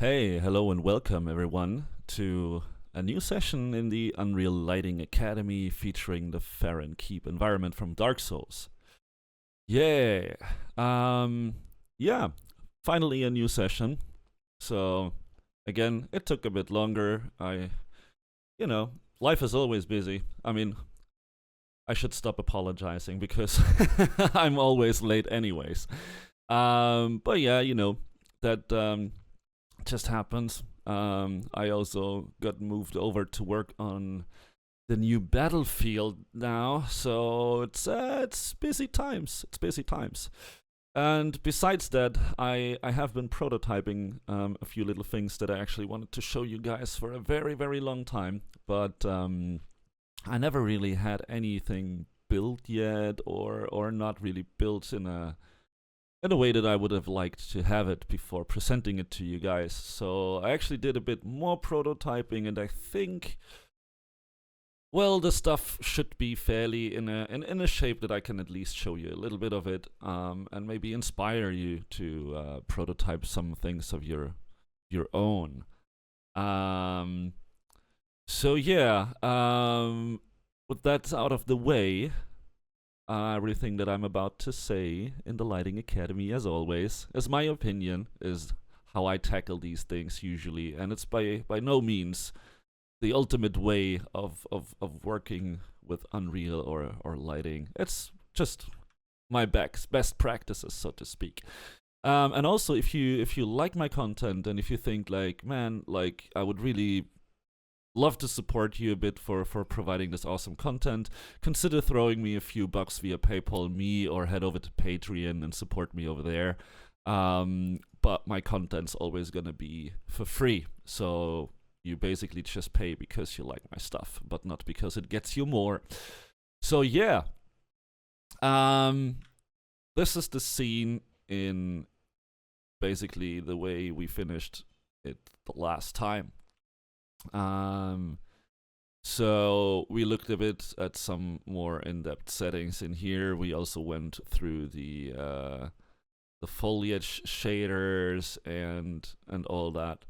Hey, hello and welcome everyone to a new session in the Unreal Lighting Academy featuring the Farron Keep environment from Dark Souls. Yeah. Um yeah, finally a new session. So again, it took a bit longer. Life is always busy. I mean, I should stop apologizing because I'm always late anyways. But yeah, that just happens. I also got moved over to work on the new battlefield now, so it's busy times. It's busy times. And besides that, I have been prototyping a few little things that I actually wanted to show you guys for a very very long time, but I never really had anything built yet, or not really built in a way that I would have liked to have it before presenting it to you guys. So I actually did a bit more prototyping, and I think, well, the stuff should be fairly in a shape that I can at least show you a little bit of it, and maybe inspire you to prototype some things of your own. So yeah, with that out of the way, everything that I'm about to say in the Lighting Academy, as always, is my opinion, is how I tackle these things usually, and it's by no means the ultimate way of working with Unreal or lighting. It's just my best practices, so to speak. And also, if you like my content and if you think like, man, like I would really love to support you a bit for providing this awesome content, consider throwing me a few bucks via PayPal me, or head over to Patreon and support me over there. But my content's always gonna be for free, so you basically just pay because you like my stuff, but not because it gets you more. So yeah, this is the scene in basically the way we finished it the last time. So we looked a bit at some more in-depth settings in here. We also went through the foliage shaders and all that.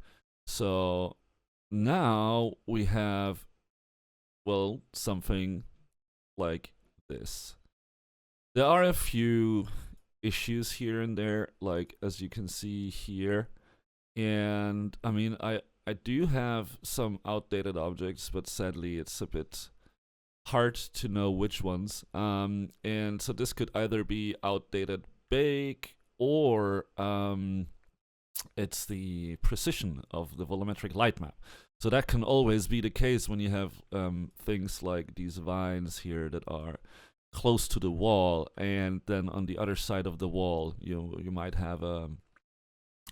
So now we have, well, something like this. There are a few issues here and there, like as you can see here. And I mean, I do have some outdated objects, but sadly it's a bit hard to know which ones. And so this could either be outdated bake, or it's the precision of the volumetric light map. So that can always be the case when you have things like these vines here that are close to the wall, and then on the other side of the wall you might have a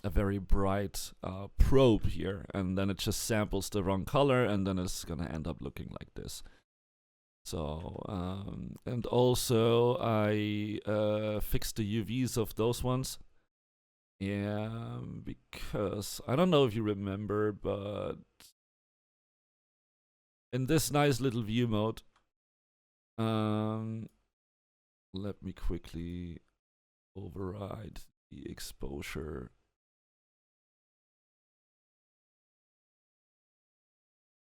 very bright probe here, and then it just samples the wrong color, and then it's gonna end up looking like this. So and also I fixed the UVs of those ones, yeah, because I don't know if you remember, but in this nice little view mode, let me quickly override the exposure.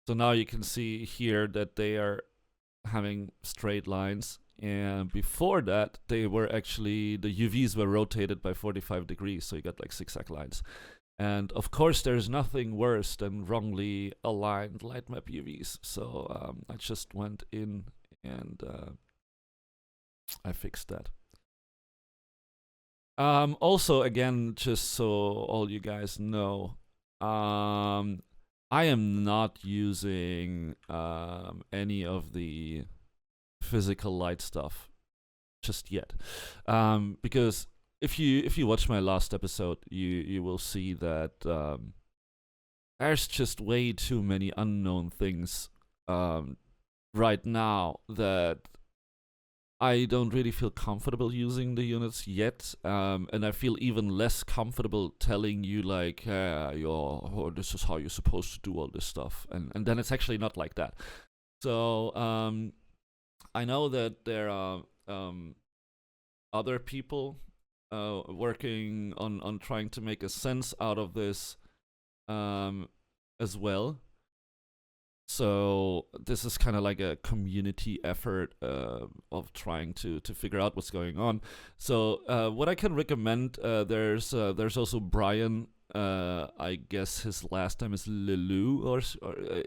So now you can see here that they are having straight lines, and before that they were actually, the UVs were rotated by 45 degrees, so you got like zigzag lines. And of course there's nothing worse than wrongly aligned light map UVs, so I just went in and I fixed that. Also, again, just so all you guys know, I am not using any of the physical light stuff just yet, because if you watch my last episode, you will see that there's just way too many unknown things right now that I don't really feel comfortable using the units yet, and I feel even less comfortable telling you like, this is how you're supposed to do all this stuff, and then it's actually not like that. So I know that there are other people working on trying to make a sense out of this, as well. So this is kind of like a community effort of trying to figure out what's going on. So what I can recommend, there's also Brian. I guess his last name is Lelou, or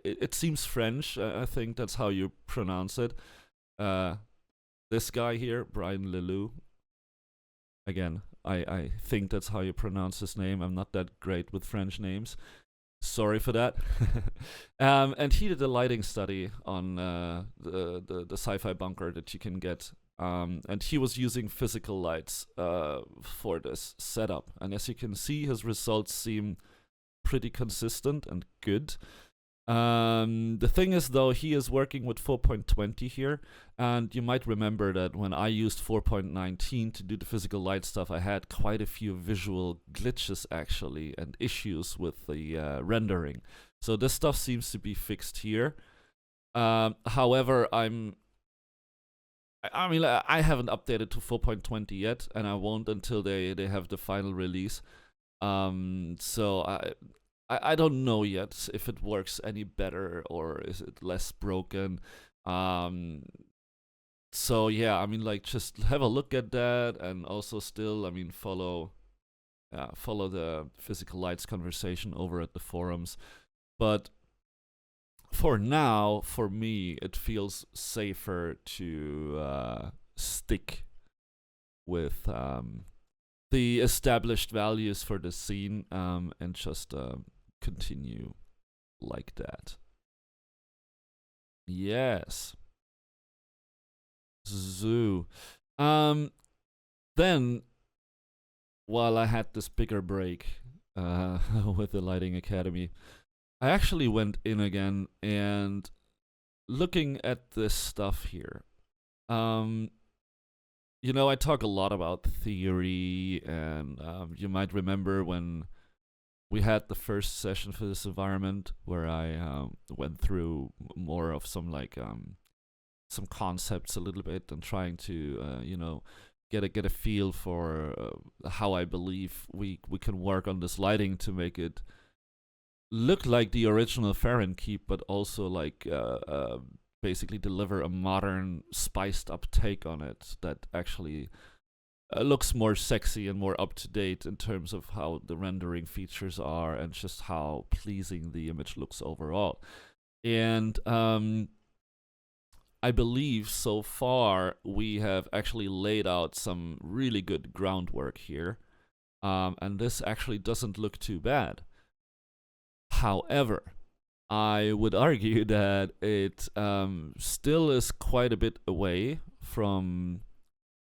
it seems French. I think that's how you pronounce it. This guy here, Brian Lelou. Again, I think that's how you pronounce his name. I'm not that great with French names. Sorry for that. And he did a lighting study on the sci-fi bunker that you can get. And he was using physical lights for this setup. And as you can see, his results seem pretty consistent and good. The thing is, though, he is working with 4.20 here, and you might remember that when I used 4.19 to do the physical light stuff, I had quite a few visual glitches, actually, and issues with the rendering. So this stuff seems to be fixed here. However, I mean, I haven't updated to 4.20 yet, and I won't until they have the final release. So I don't know yet if it works any better or is it less broken. So yeah, I mean, like, just have a look at that, and also still, I mean, follow the physical lights conversation over at the forums. But for now, for me, it feels safer to stick with the established values for the scene, and just continue like that. Yes. Zoo. Then, while I had this bigger break with the Lighting Academy, I actually went in again and looking at this stuff here. You know, I talk a lot about theory, and you might remember when we had the first session for this environment where I went through more of some some concepts a little bit and trying to you know, get a feel for how I believe we can work on this lighting to make it look like the original Fahrenheit, but also like basically deliver a modern, spiced up take on it that actually looks more sexy and more up to date in terms of how the rendering features are and just how pleasing the image looks overall. And I believe so far we have actually laid out some really good groundwork here, and this actually doesn't look too bad. However, I would argue that it still is quite a bit away from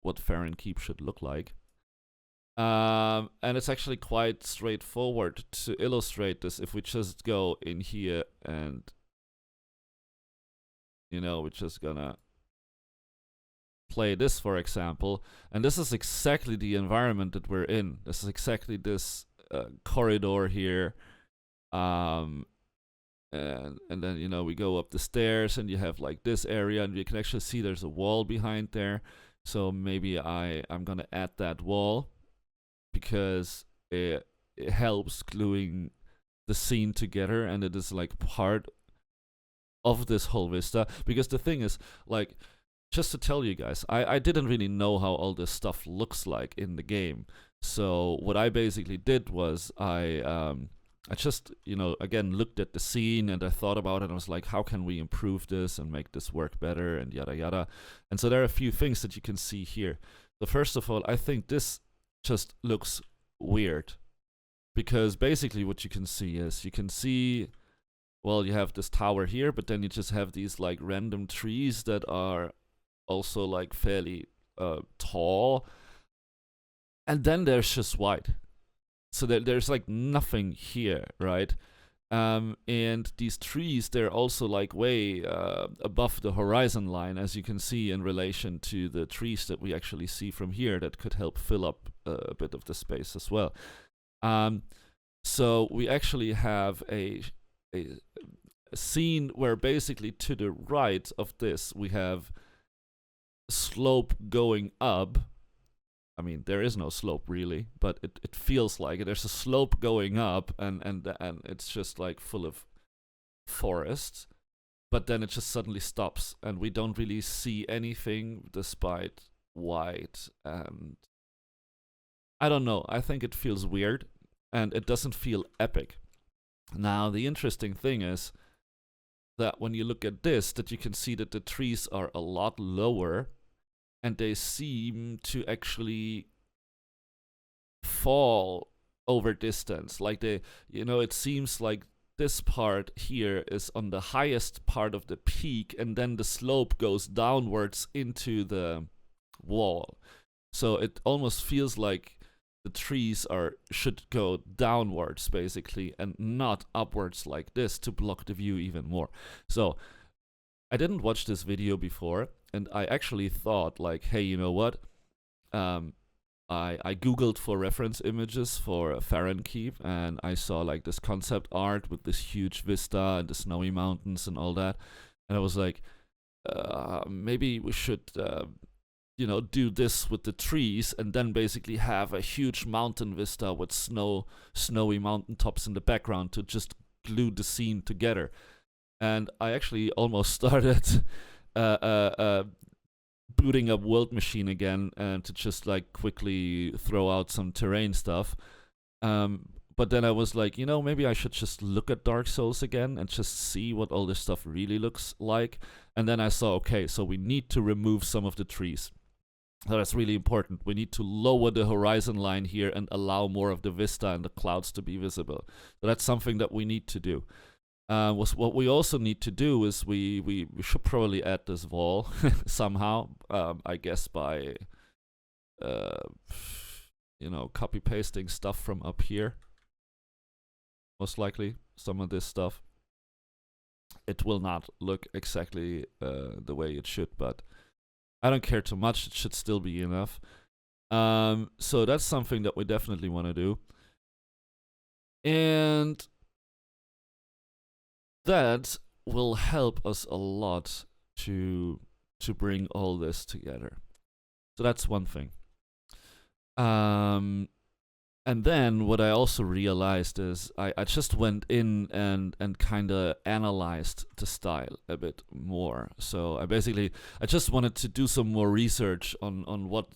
what Fahrenheit should look like. And it's actually quite straightforward to illustrate this if we just go in here and, you know, we're just gonna play this, for example. And this is exactly the environment that we're in. This is exactly this corridor here. And then, you know, we go up the stairs and you have like this area, and you can actually see there's a wall behind there. So maybe I'm gonna add that wall because it helps gluing the scene together, and it is like part of this whole vista. Because the thing is, like, just to tell you guys, I didn't really know how all this stuff looks like in the game. So what I basically did was I just, you know, again, looked at the scene and I thought about it and I was like, how can we improve this and make this work better and yada yada. And so there are a few things that you can see here. So first of all, I think this just looks weird, because basically what you can see is, you can see, well, you have this tower here, but then you just have these like random trees that are also like fairly tall. And then there's just white. So there's like nothing here, right? And these trees, they're also like way above the horizon line, as you can see, in relation to the trees that we actually see from here that could help fill up a bit of the space as well. So we actually have a scene where basically to the right of this we have slope going up, I mean, there is no slope really, but it feels like it. There's a slope going up, and it's just like full of forests. But then it just suddenly stops, and we don't really see anything despite white. And I don't know. I think it feels weird, and it doesn't feel epic. Now, the interesting thing is that when you look at this, that you can see that the trees are a lot lower, and they seem to actually fall over distance. Like it seems like this part here is on the highest part of the peak, and then the slope goes downwards into the wall. So it almost feels like the trees should go downwards basically, and not upwards like this to block the view even more. So I didn't watch this video before, and I actually thought like, hey, you know what? I googled for reference images for Fahrenkeep, and I saw like this concept art with this huge vista and the snowy mountains and all that, and I was like, maybe we should do this with the trees, and then basically have a huge mountain vista with snowy mountaintops in the background to just glue the scene together. And I actually almost started booting up World Machine again, and to just like quickly throw out some terrain stuff. But then I was like, maybe I should just look at Dark Souls again and just see what all this stuff really looks like. And then I saw, okay, so we need to remove some of the trees. So that's really important. We need to lower the horizon line here and allow more of the vista and the clouds to be visible. So that's something that we need to do. What we also need to do is we should probably add this wall somehow. I guess by copy pasting stuff from up here. Most likely some of this stuff. It will not look exactly the way it should, but I don't care too much. It should still be enough. So that's something that we definitely want to do. And that will help us a lot to bring all this together. So that's one thing. And then what I also realized is I just went in and kind of analyzed the style a bit more. So I just wanted to do some more research on what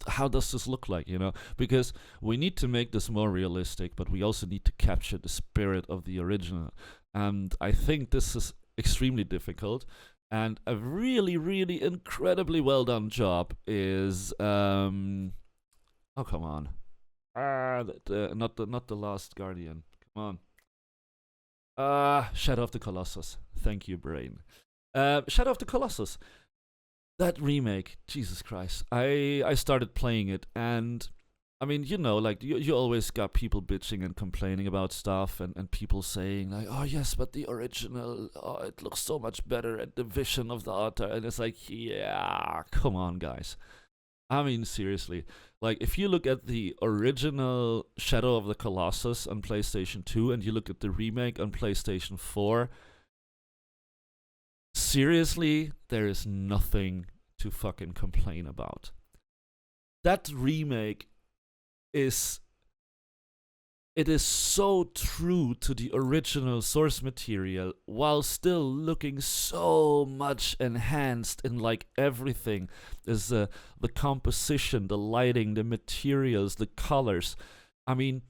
how does this look like, because we need to make this more realistic, but we also need to capture the spirit of the original. And I think this is extremely difficult. And a really, really incredibly well done job is oh, come on. Not the Last Guardian. Come on. Shadow of the Colossus. Thank you, brain. Shadow of the Colossus. That remake, Jesus Christ. I started playing it, and I mean, like you always got people bitching and complaining about stuff, and people saying like, oh yes, but the original, it looks so much better, and the vision of the author, and it's like, yeah, come on, guys. I mean, seriously, like if you look at the original Shadow of the Colossus on PlayStation 2 and you look at the remake on PlayStation 4, seriously, there is nothing to fucking complain about. That remake is so true to the original source material while still looking so much enhanced in like everything. Is the composition, the lighting, the materials, the colors. I mean,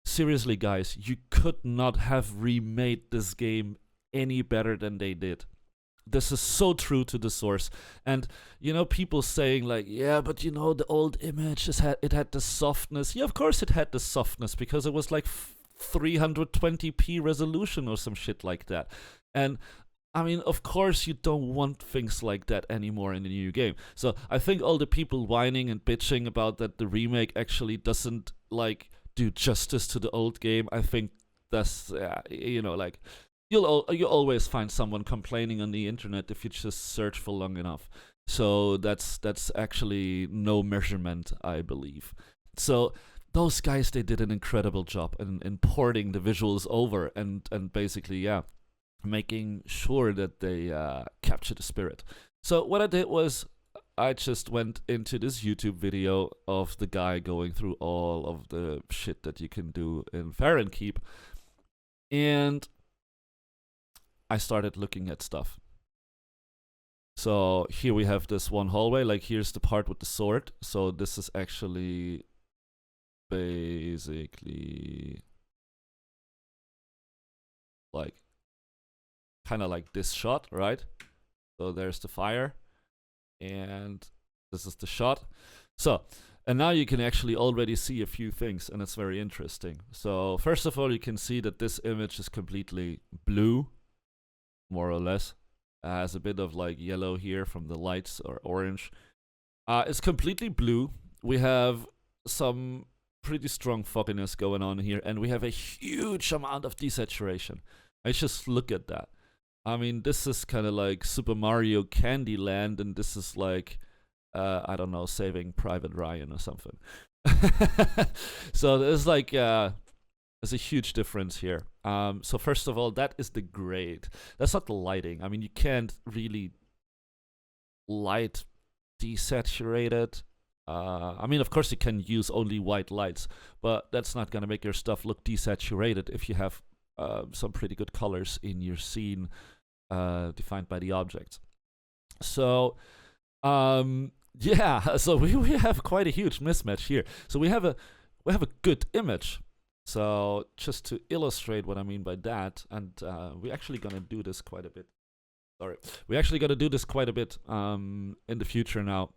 seriously guys, you could not have remade this game any better than they did. This is so true to the source. And people saying like, yeah, but the old image it had the softness. Yeah, of course it had the softness, because it was like 320p resolution or some shit like that. And I mean, of course you don't want things like that anymore in the new game. So I think all the people whining and bitching about that the remake actually doesn't like do justice to the old game, I think that's like you'll always find someone complaining on the internet if you just search for long enough. So that's actually no measurement, I believe. So those guys, they did an incredible job in porting the visuals over and basically, making sure that they capture the spirit. So what I did was I just went into this YouTube video of the guy going through all of the shit that you can do in Fahrenkeep, and I started looking at stuff. So here we have this one hallway, like here's the part with the sword. So this is actually basically like kind of like this shot, right? So there's the fire, and this is the shot. So, and now you can actually already see a few things, and it's very interesting. So first of all, you can see that this image is completely blue, more or less. Has a bit of like yellow here from the lights, or orange. It's completely blue. We have some pretty strong fogginess going on here, and we have a huge amount of desaturation. I just look at that. I mean, this is kind of like Super Mario Candyland, and this is like, I don't know, Saving Private Ryan or something. So there's like, there's a huge difference here. So first of all, that is the grade. That's not the lighting. I mean, you can't really light desaturate it. I mean, of course, you can use only white lights, but that's not going to make your stuff look desaturated if you have some pretty good colors in your scene defined by the objects. So, yeah, so we have quite a huge mismatch here. So we have a good image. So just to illustrate what I mean by that, and we're actually gonna do this quite a bit. Sorry, we're actually gonna do this quite a bit in the future now.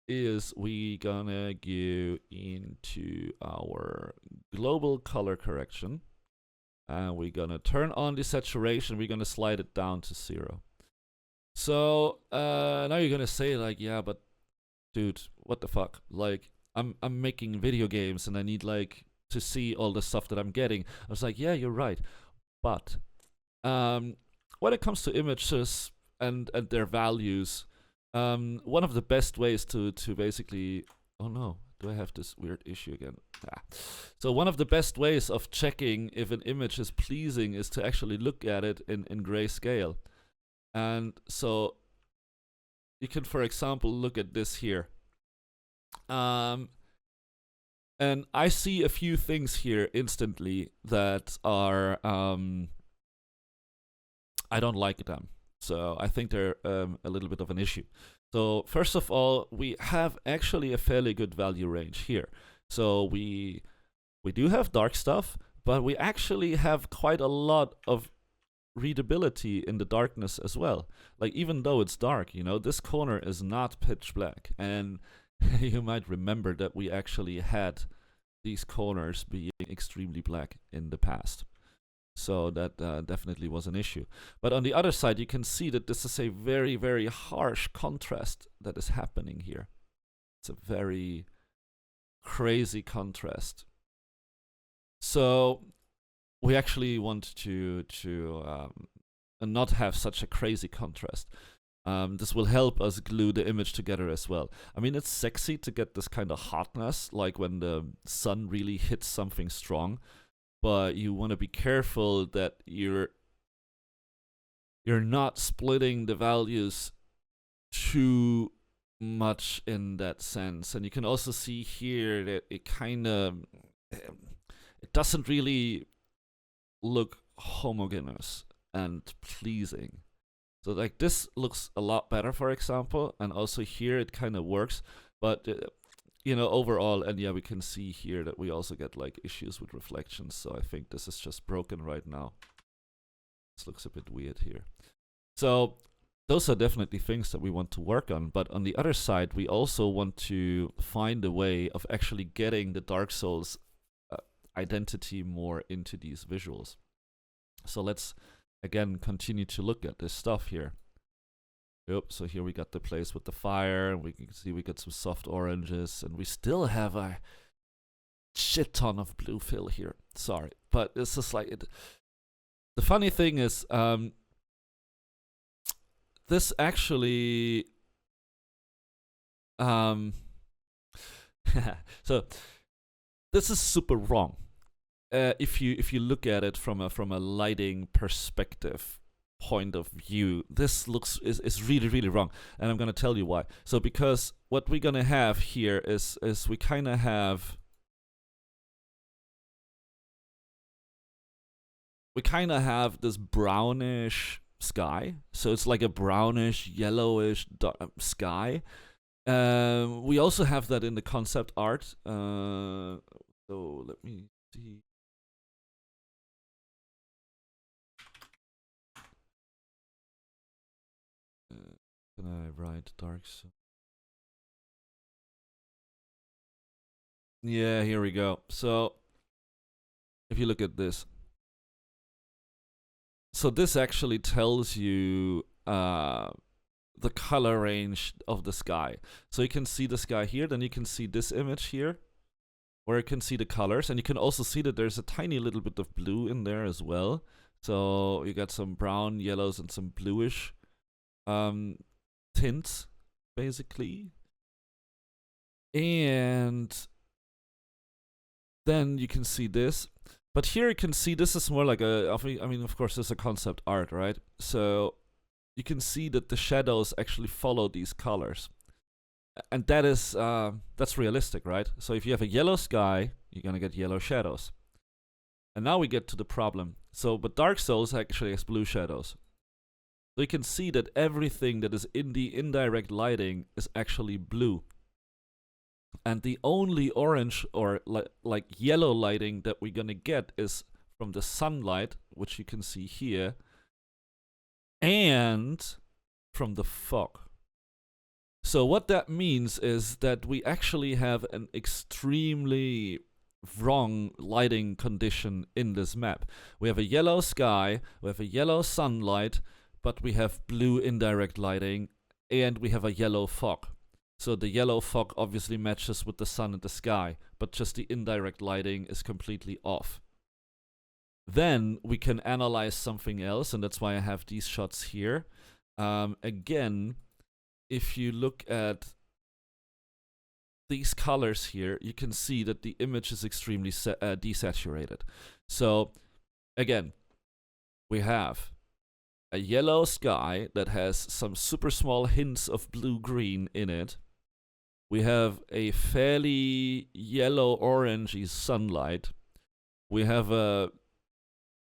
Is we gonna go into our global color correction, and we're gonna turn on the saturation. We're gonna slide it down to 0. So now you're gonna say like, yeah, but dude, what the fuck? Like, I'm making video games, and I need like to see all the stuff that I'm getting. I was like, yeah, you're right. But when it comes to images and their values, one of the best ways to basically, oh no, do I have this weird issue again? So one of the best ways of checking if an image is pleasing is to actually look at it in grayscale. And so you can, for example, look at this here. And I see a few things here instantly that are, I don't like them. So I think they're a little bit of an issue. So first of all, we have actually a fairly good value range here. So we do have dark stuff, but we actually have quite a lot of readability in the darkness as well. Like, even though it's dark, you know, this corner is not pitch black. And you might remember that we actually had these corners being extremely black in the past. So that definitely was an issue. But on the other side, you can see that this is a very, very harsh contrast that is happening here. It's a very crazy contrast. So we actually want to not have such a crazy contrast. This will help us glue the image together as well. I mean, it's sexy to get this kind of hotness, like when the sun really hits something strong, but you want to be careful that you're not splitting the values too much in that sense. And you can also see here that it kind of, it doesn't really look homogeneous and pleasing. So like this looks a lot better, for example, and also here it kind of works, but you know, overall, and yeah, we can see here that we also get like issues with reflections. So I think this is just broken right now. This looks a bit weird here. So those are definitely things that we want to work on. But on the other side, we also want to find a way of actually getting the Dark Souls identity more into these visuals. So let's again continue to look at this stuff here. Yep, so here we got the place with the fire, and we can see we got some soft oranges, and we still have a shit ton of blue fill here. Sorry, but it's just like it. The funny thing is, this actually, so this is super wrong. If you look at it from a lighting perspective point of view, this is really, really wrong, and I'm gonna tell you why. So because what we're gonna have here is we kind of have this brownish sky. So it's like a brownish, yellowish sky. We also have that in the concept art. So let me see. Can I write dark? Yeah, here we go. So if you look at this, so this actually tells you the color range of the sky. So you can see the sky here, then you can see this image here, where you can see the colors, and you can also see that there's a tiny little bit of blue in there as well. So you got some brown, yellows, and some bluish tints, basically. And then you can see this. But here you can see this is more like I mean, of course, this is a concept art, right? So you can see that the shadows actually follow these colors. And that is, that's realistic, right? So if you have a yellow sky, you're gonna get yellow shadows. And now we get to the problem. So, but Dark Souls actually has blue shadows. So you can see that everything that is in the indirect lighting is actually blue. And the only orange or like yellow lighting that we're gonna get is from the sunlight, which you can see here, and from the fog. So what that means is that we actually have an extremely wrong lighting condition in this map. We have a yellow sky, we have a yellow sunlight, but we have blue indirect lighting, and we have a yellow fog. So the yellow fog obviously matches with the sun and the sky, but just the indirect lighting is completely off. Then we can analyze something else, and that's why I have these shots here. Again, if you look at these colors here, you can see that the image is extremely desaturated. So again, we have a yellow sky that has some super small hints of blue-green in it. We have a fairly yellow-orangey sunlight. We have a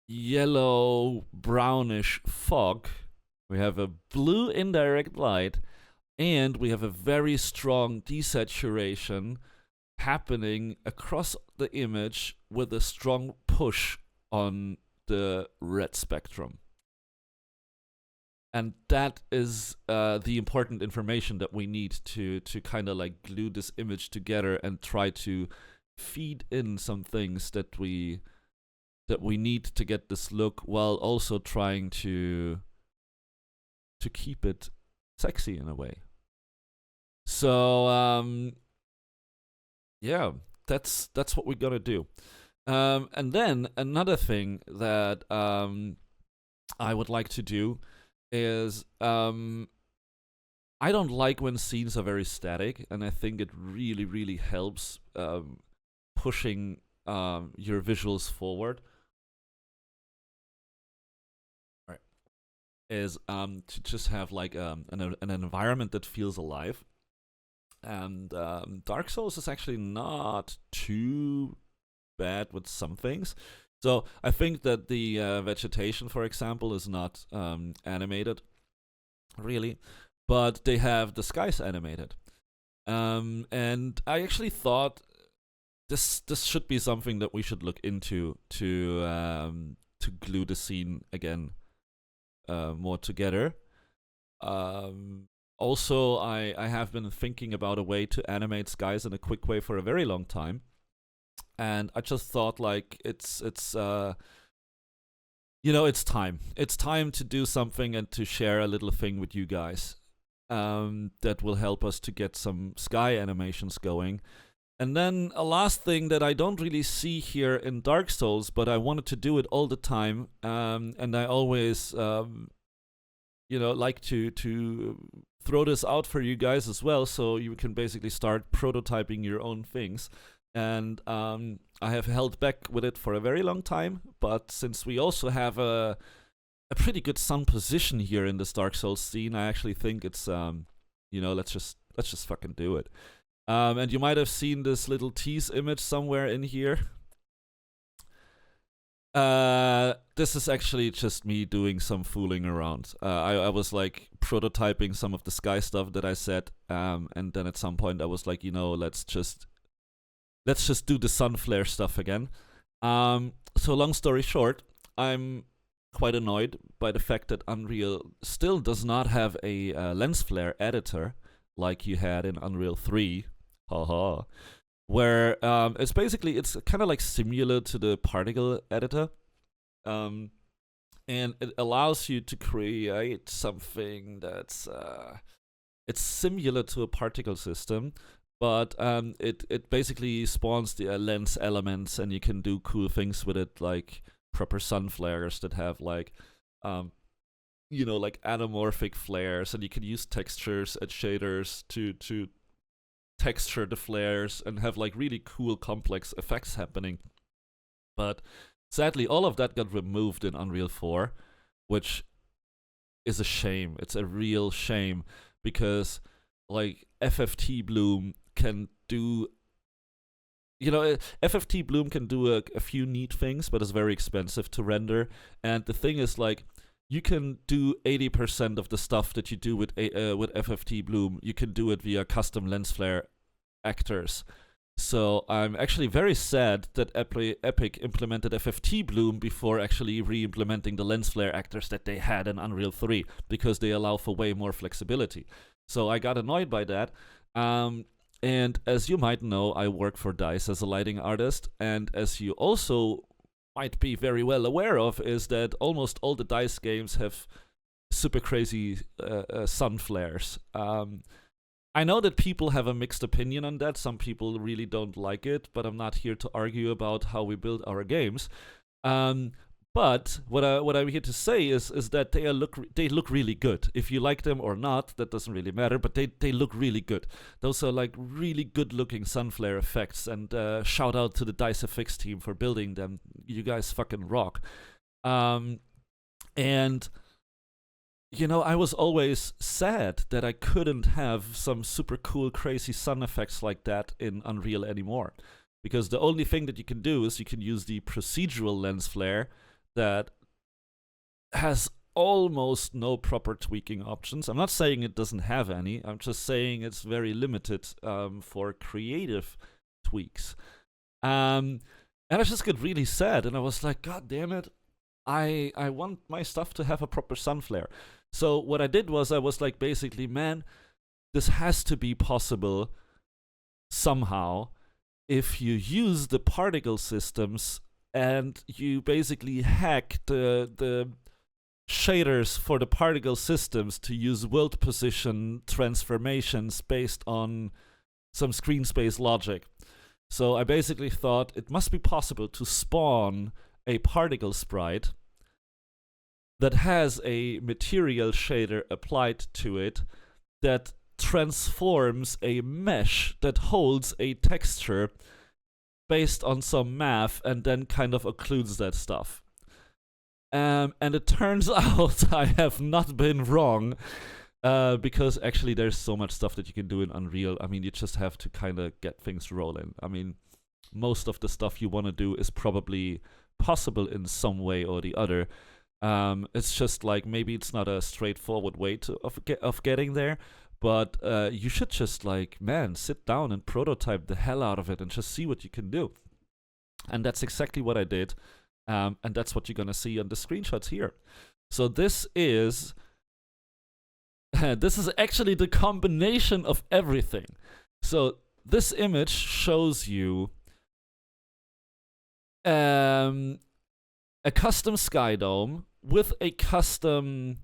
yellow-brownish fog. We have a blue indirect light. And we have a very strong desaturation happening across the image with a strong push on the red spectrum. And that is the important information that we need to kind of like glue this image together and try to feed in some things that we need to get this look, while also trying to keep it sexy in a way. So yeah, that's what we're gonna do. And then another thing that I would like to do is I don't like when scenes are very static, and I think it really, really helps pushing your visuals forward. Right. Is to just have like an environment that feels alive. And Dark Souls is actually not too bad with some things. So I think that the vegetation, for example, is not animated, really, but they have the skies animated. And I actually thought this should be something that we should look into to glue the scene again more together. Also, I have been thinking about a way to animate skies in a quick way for a very long time. And I just thought, like, it's you know, it's time. It's time to do something and to share a little thing with you guys that will help us to get some sky animations going. And then a last thing that I don't really see here in Dark Souls, but I wanted to do it all the time, and I always, you know, like to throw this out for you guys as well, so you can basically start prototyping your own things. And I have held back with it for a very long time, but since we also have a a pretty good sun position here in this Dark Souls scene. I actually think it's let's just fucking do it. And you might have seen this little tease image somewhere in here. This is actually just me doing some fooling around. I was like prototyping some of the sky stuff that I said, and then at some point I was like, let's just do the sun flare stuff again. So long story short, I'm quite annoyed by the fact that Unreal still does not have a lens flare editor like you had in Unreal 3. Haha. Where it's kind of like similar to the particle editor. And it allows you to create something that's it's similar to a particle system, but it basically spawns the lens elements, and you can do cool things with it, like proper sun flares that have like like anamorphic flares, and you can use textures and shaders to texture the flares and have like really cool complex effects happening. But sadly, all of that got removed in Unreal 4, which is a shame. It's a real shame, because like FFT Bloom can do FFT Bloom can do a few neat things, but it's very expensive to render. And the thing is, like, you can do 80% of the stuff that you do with FFT Bloom. You can do it via custom lens flare actors. So I'm actually very sad that Epic implemented FFT Bloom before actually re-implementing the lens flare actors that they had in Unreal 3, because they allow for way more flexibility. So I got annoyed by that. And as you might know, I work for DICE as a lighting artist, and as you also might be very well aware of, is that almost all the DICE games have super crazy sun flares. I know that people have a mixed opinion on that. Some people really don't like it, but I'm not here to argue about how we build our games. But what I'm here to say is that they look really good. If you like them or not, that doesn't really matter, but they look really good. Those are like really good looking sun flare effects, and shout out to the DICE FX team for building them. You guys fucking rock. And I was always sad that I couldn't have some super cool, crazy sun effects like that in Unreal anymore. Because the only thing that you can do is you can use the procedural lens flare that has almost no proper tweaking options. I'm not saying it doesn't have any. I'm just saying it's very limited for creative tweaks. And I just got really sad, and I was like, God damn it. I want my stuff to have a proper sun flare. So what I did was I was like, basically, man, this has to be possible somehow if you use the particle systems and you basically hack the shaders for the particle systems to use world position transformations based on some screen space logic. So I basically thought it must be possible to spawn a particle sprite that has a material shader applied to it that transforms a mesh that holds a texture based on some math and then kind of occludes that stuff. And it turns out I have not been wrong, because actually there's so much stuff that you can do in Unreal. I mean, you just have to kind of get things rolling. I mean, most of the stuff you want to do is probably possible in some way or the other. It's just like, maybe it's not a straightforward way of getting there, but you should just like, man, sit down and prototype the hell out of it and just see what you can do. And that's exactly what I did, and that's what you're gonna see on the screenshots here. So this is actually the combination of everything. So this image shows you a custom skydome with a custom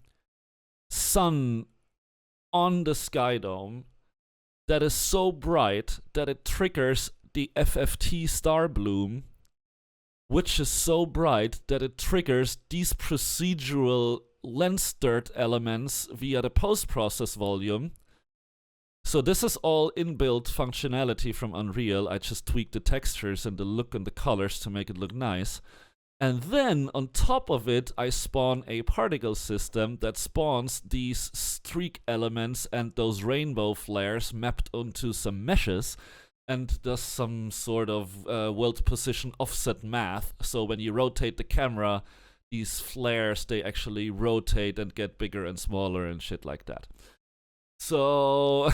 sun on the skydome that is so bright that it triggers the FFT star bloom, which is so bright that it triggers these procedural lens dirt elements via the post-process volume. So this is all inbuilt functionality from Unreal. I just tweaked the textures and the look and the colors to make it look nice. And then on top of it, I spawn a particle system that spawns these streak elements and those rainbow flares mapped onto some meshes, and does some sort of world position offset math. So when you rotate the camera, these flares, they actually rotate and get bigger and smaller and shit like that. So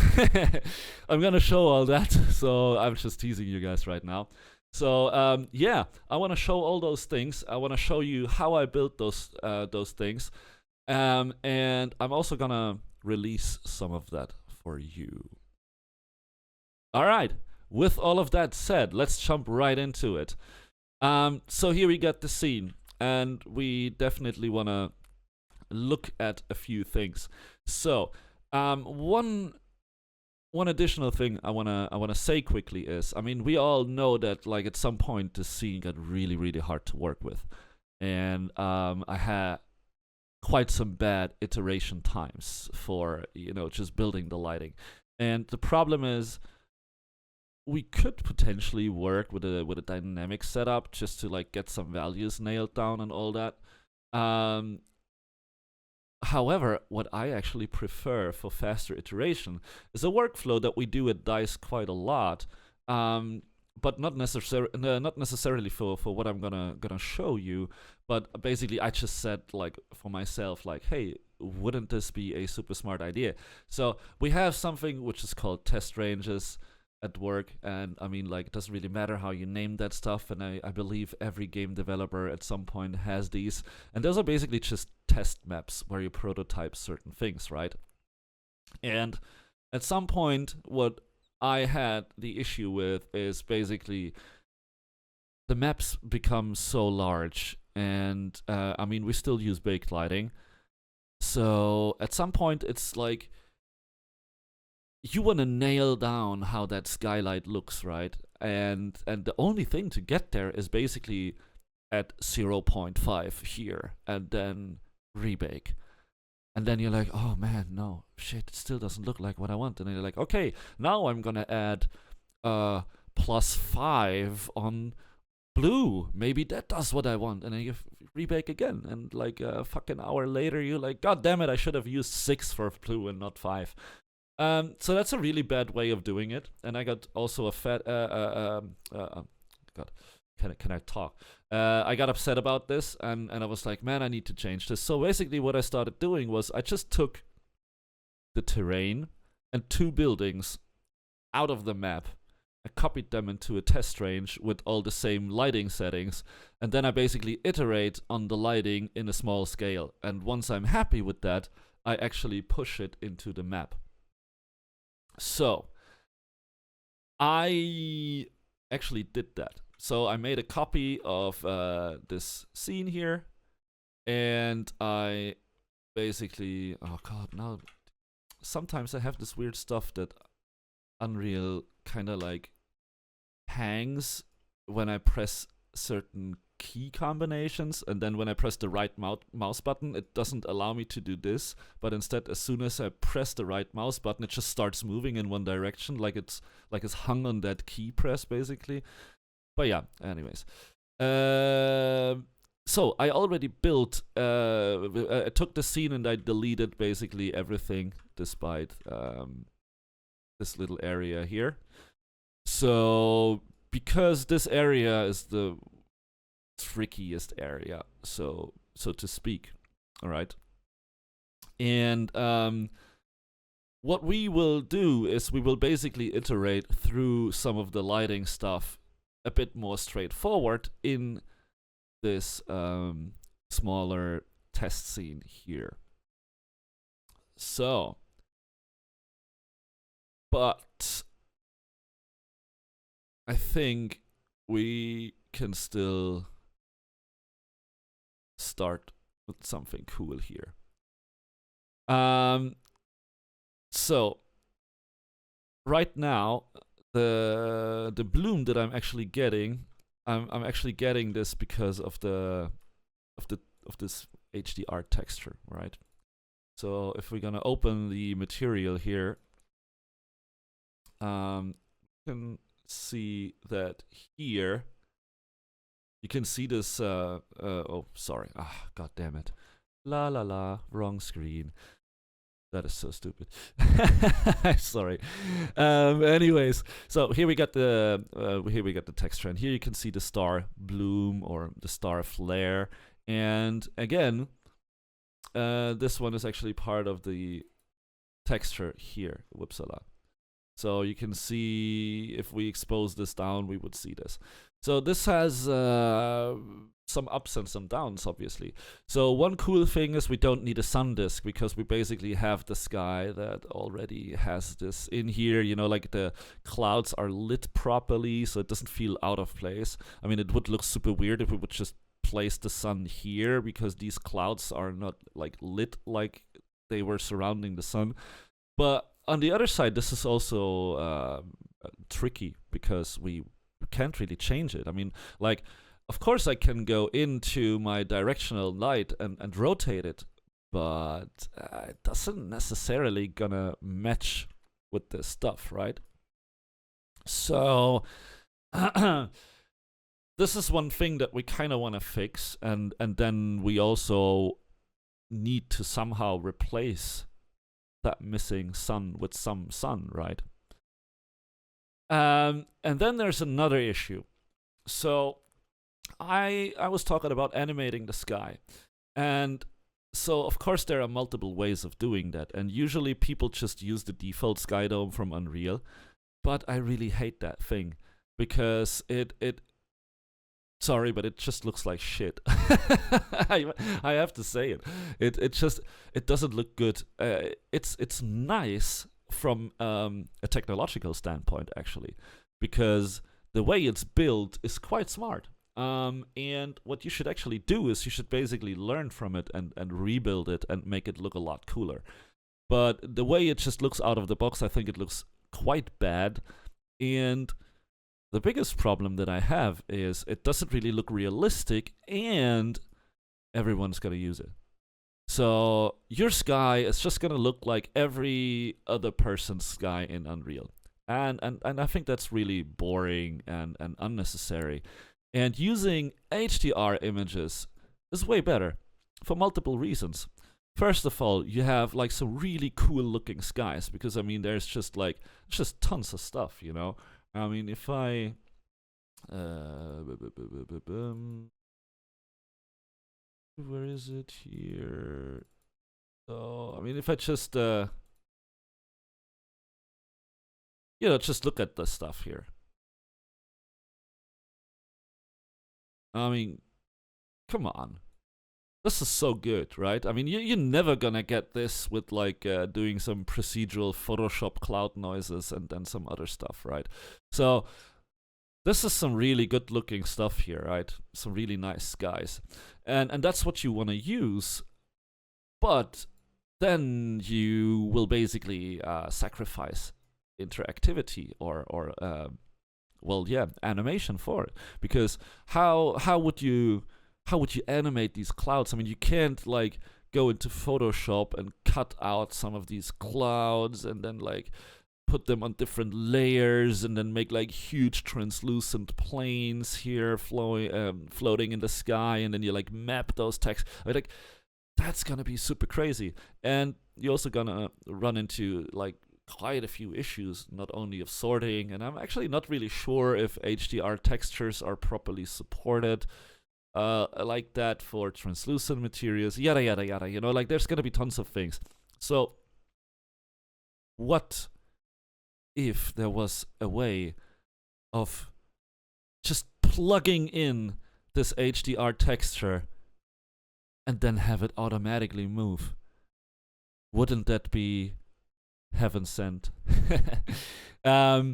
I'm gonna show all that. So I'm just teasing you guys right now. So yeah, I want to show all those things. I want to show you how I built those things, and I'm also gonna release some of that for you. All right. With all of that said, let's jump right into it. So here we got the scene, and we definitely want to look at a few things. So one additional thing I wanna say quickly is, I mean, we all know that like at some point the scene got really hard to work with, and I had quite some bad iteration times for just building the lighting, and the problem is we could potentially work with a dynamic setup just to like get some values nailed down and all that. However, what I actually prefer for faster iteration is a workflow that we do at DICE quite a lot, but not necessarily for what I'm gonna show you. But basically, I just said like for myself, like, hey, wouldn't this be a super smart idea? So we have something which is called test ranges at work, and I mean, like, it doesn't really matter how you name that stuff, and I believe every game developer at some point has these, and those are basically just test maps where you prototype certain things, right? And at some point, what I had the issue with is basically the maps become so large, and I mean, we still use baked lighting, so at some point it's like you want to nail down how that skylight looks, right? And the only thing to get there is basically at 0.5 here, and then rebake. And then you're like, oh man, no, shit, it still doesn't look like what I want. And then you're like, okay, now I'm gonna add +5 on blue. Maybe that does what I want. And then you rebake again. And like a fucking hour later, you're like, god damn it, I should have used 6 for blue and not 5. So that's a really bad way of doing it, and I got also a fat. God, can I talk? I got upset about this, and I was like, man, I need to change this. So basically, what I started doing was I just took the terrain and 2 buildings out of the map. I copied them into a test range with all the same lighting settings, and then I basically iterate on the lighting in a small scale. And once I'm happy with that, I actually push it into the map. So I actually did that. So I made a copy of this scene here, and I basically, oh god, now sometimes I have this weird stuff that Unreal kind of like hangs when I press certain key combinations, and then when I press the right mouse button, it doesn't allow me to do this, but instead, as soon as I press the right mouse button, it just starts moving in one direction, like it's hung on that key press basically. But yeah, anyways, so I already built. I took the scene and I deleted basically everything, despite this little area here. So because this area is the trickiest area, so to speak, all right. And what we will do is we will basically iterate through some of the lighting stuff a bit more straightforward in this smaller test scene here. So, but I think we can still start with something cool here. So right now, the bloom that I'm actually getting, I'm actually getting this because of this Hdr texture, right? So if we're gonna open the material here, you can see that here you you can see this, oh, sorry, god damn it. La la la, wrong screen. That is so stupid. Sorry. Anyways, so here we got the texture, and here you can see the star bloom or the star flare. And again, this one is actually part of the texture here, Whoopsala. So you can see if we expose this down, we would see this. So this has some ups and some downs, obviously. So one cool thing is we don't need a sun disk because we basically have the sky that already has this in here. You know, like the clouds are lit properly, so it doesn't feel out of place. I mean, it would look super weird if we would just place the sun here because these clouds are not like lit like they were surrounding the sun. But on the other side, this is also tricky because we can't really change it. I mean, like, of course I can go into my directional light and rotate it, but it doesn't necessarily gonna match with this stuff, right? So this is one thing that we kind of want to fix, and then we also need to somehow replace that missing sun with some sun, right? And then there's another issue. So I was talking about animating the sky, and so of course there are multiple ways of doing that, and usually people just use the default skydome from Unreal, but I really hate that thing because sorry, but it just looks like shit. I have to say it. It doesn't look good. It's nice from a technological standpoint, actually, because the way it's built is quite smart. And what you should actually do is you should basically learn from it and rebuild it and make it look a lot cooler. But the way it just looks out of the box, I think it looks quite bad. And the biggest problem that I have is it doesn't really look realistic, and everyone's going to use it. So your sky is just going to look like every other person's sky in Unreal. And I think that's really boring and unnecessary. And using HDR images is way better for multiple reasons. First of all, you have like some really cool looking skies because I mean there's just tons of stuff, you know. I mean if I where is it here? So I mean if I just just look at the stuff here. I mean, come on. This is so good, right? I mean, you're never gonna get this with like doing some procedural Photoshop cloud noises and then some other stuff, right? So this is some really good looking stuff here, right? Some really nice skies. And that's what you want to use. But then you will basically sacrifice interactivity or animation for it, because how would you animate these clouds? I mean, you can't like go into Photoshop and cut out some of these clouds and then like put them on different layers and then make like huge translucent planes here floating in the sky, and then you like map those texts. Like that's gonna be super crazy, and you're also gonna run into like quite a few issues, not only of sorting, and I'm actually not really sure if HDR textures are properly supported like that for translucent materials, yada yada yada, you know, like there's gonna be tons of things. So what if there was a way of just plugging in this HDR texture and then have it automatically move? Wouldn't that be heaven sent? Let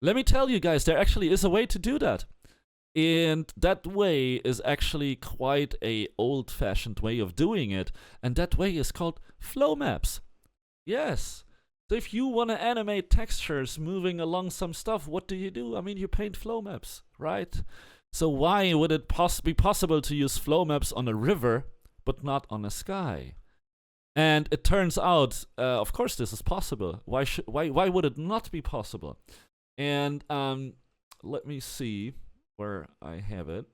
me tell you guys, there actually is a way to do that. And that way is actually quite a old-fashioned way of doing it. And that way is called flow maps. Yes. So if you want to animate textures moving along some stuff, what do? I mean, you paint flow maps, right? So why would it be possible to use flow maps on a river, but not on a sky? And it turns out, of course, this is possible. Why would it not be possible? And let me see where I have it.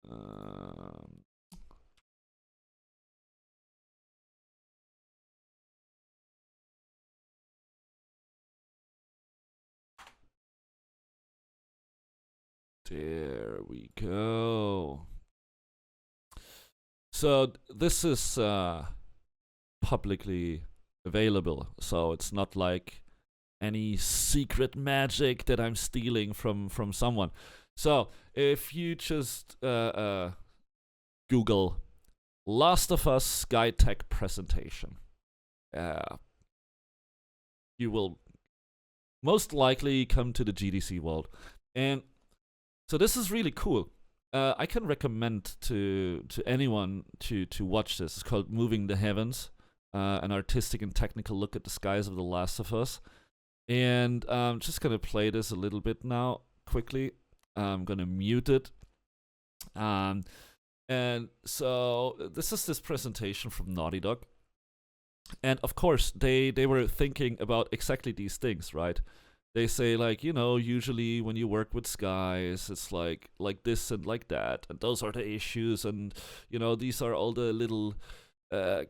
Um, there we go. So this is publicly available, so it's not like any secret magic that I'm stealing from someone. So if you just Google Last of Us SkyTech presentation, you will most likely come to the GDC world. And so this is really cool. I can recommend to anyone to watch this. It's called Moving the Heavens, an artistic and technical look at the skies of The Last of Us. And I'm just gonna play this a little bit now, quickly. I'm gonna mute it. And so this is this presentation from Naughty Dog. And of course, they were thinking about exactly these things, right? They say, like, you know, usually when you work with skies, it's like this and like that, and those are the issues, and you know, these are all the little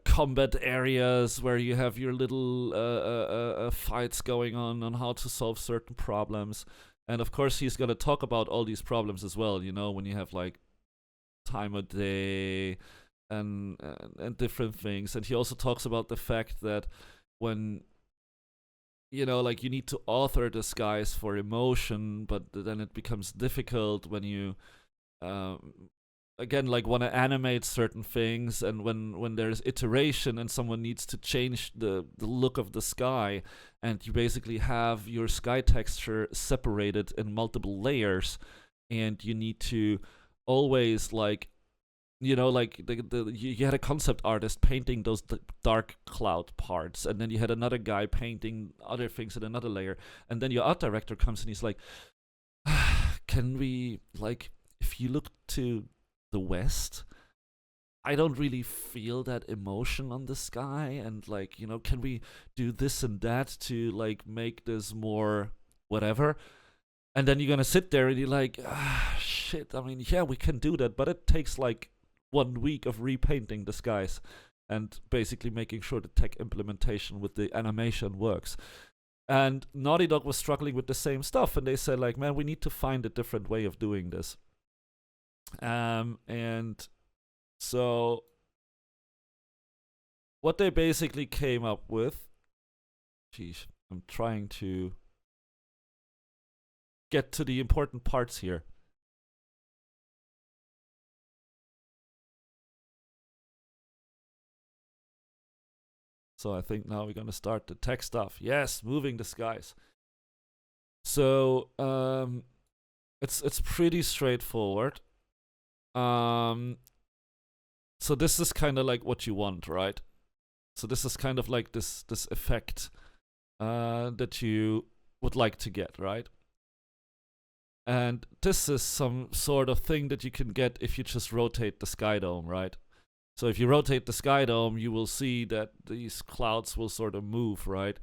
combat areas where you have your little fights going on how to solve certain problems. And of course, he's gonna talk about all these problems as well. You know, when you have like time of day and different things. And he also talks about the fact that when, you know, like, you need to author the skies for emotion, but then it becomes difficult when you again, like, want to animate certain things, and when there's iteration and someone needs to change the look of the sky, and you basically have your sky texture separated in multiple layers, and you need to always, like, you know, like you had a concept artist painting those dark cloud parts, and then you had another guy painting other things in another layer, and then your art director comes and he's like, can we, like, if you look to the west, I don't really feel that emotion on the sky, and, like, you know, can we do this and that to, like, make this more whatever? And then you're gonna sit there and you're like, shit, I mean, yeah, we can do that, but it takes like 1 week of repainting the skies and basically making sure the tech implementation with the animation works. And Naughty Dog was struggling with the same stuff, and they said, like, man, we need to find a different way of doing this. And so what they basically came up with, geez, I'm trying to get to the important parts here. So I think now we're gonna start the tech stuff. Yes, moving the skies. So it's pretty straightforward. So this is kind of like what you want, right? So this is kind of like this effect that you would like to get, right? And this is some sort of thing that you can get if you just rotate the skydome, right? So if you rotate the skydome, you will see that these clouds will sort of move, right?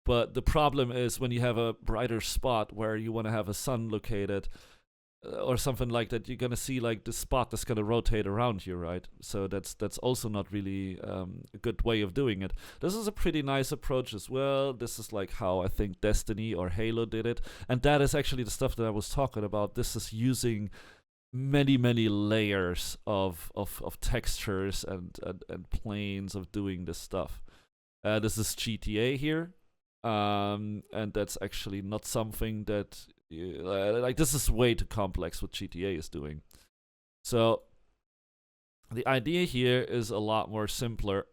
But the problem is when you have a brighter spot where you want to have a sun located or something like that, you're going to see like the spot that's going to rotate around you, right? So that's also not really a good way of doing it. This is a pretty nice approach as well. This is like how I think Destiny or Halo did it. And that is actually the stuff that I was talking about. This is using many layers of textures and planes of doing this stuff. This is GTA here, and that's actually not something that like, this is way too complex what GTA is doing. So the idea here is a lot more simpler.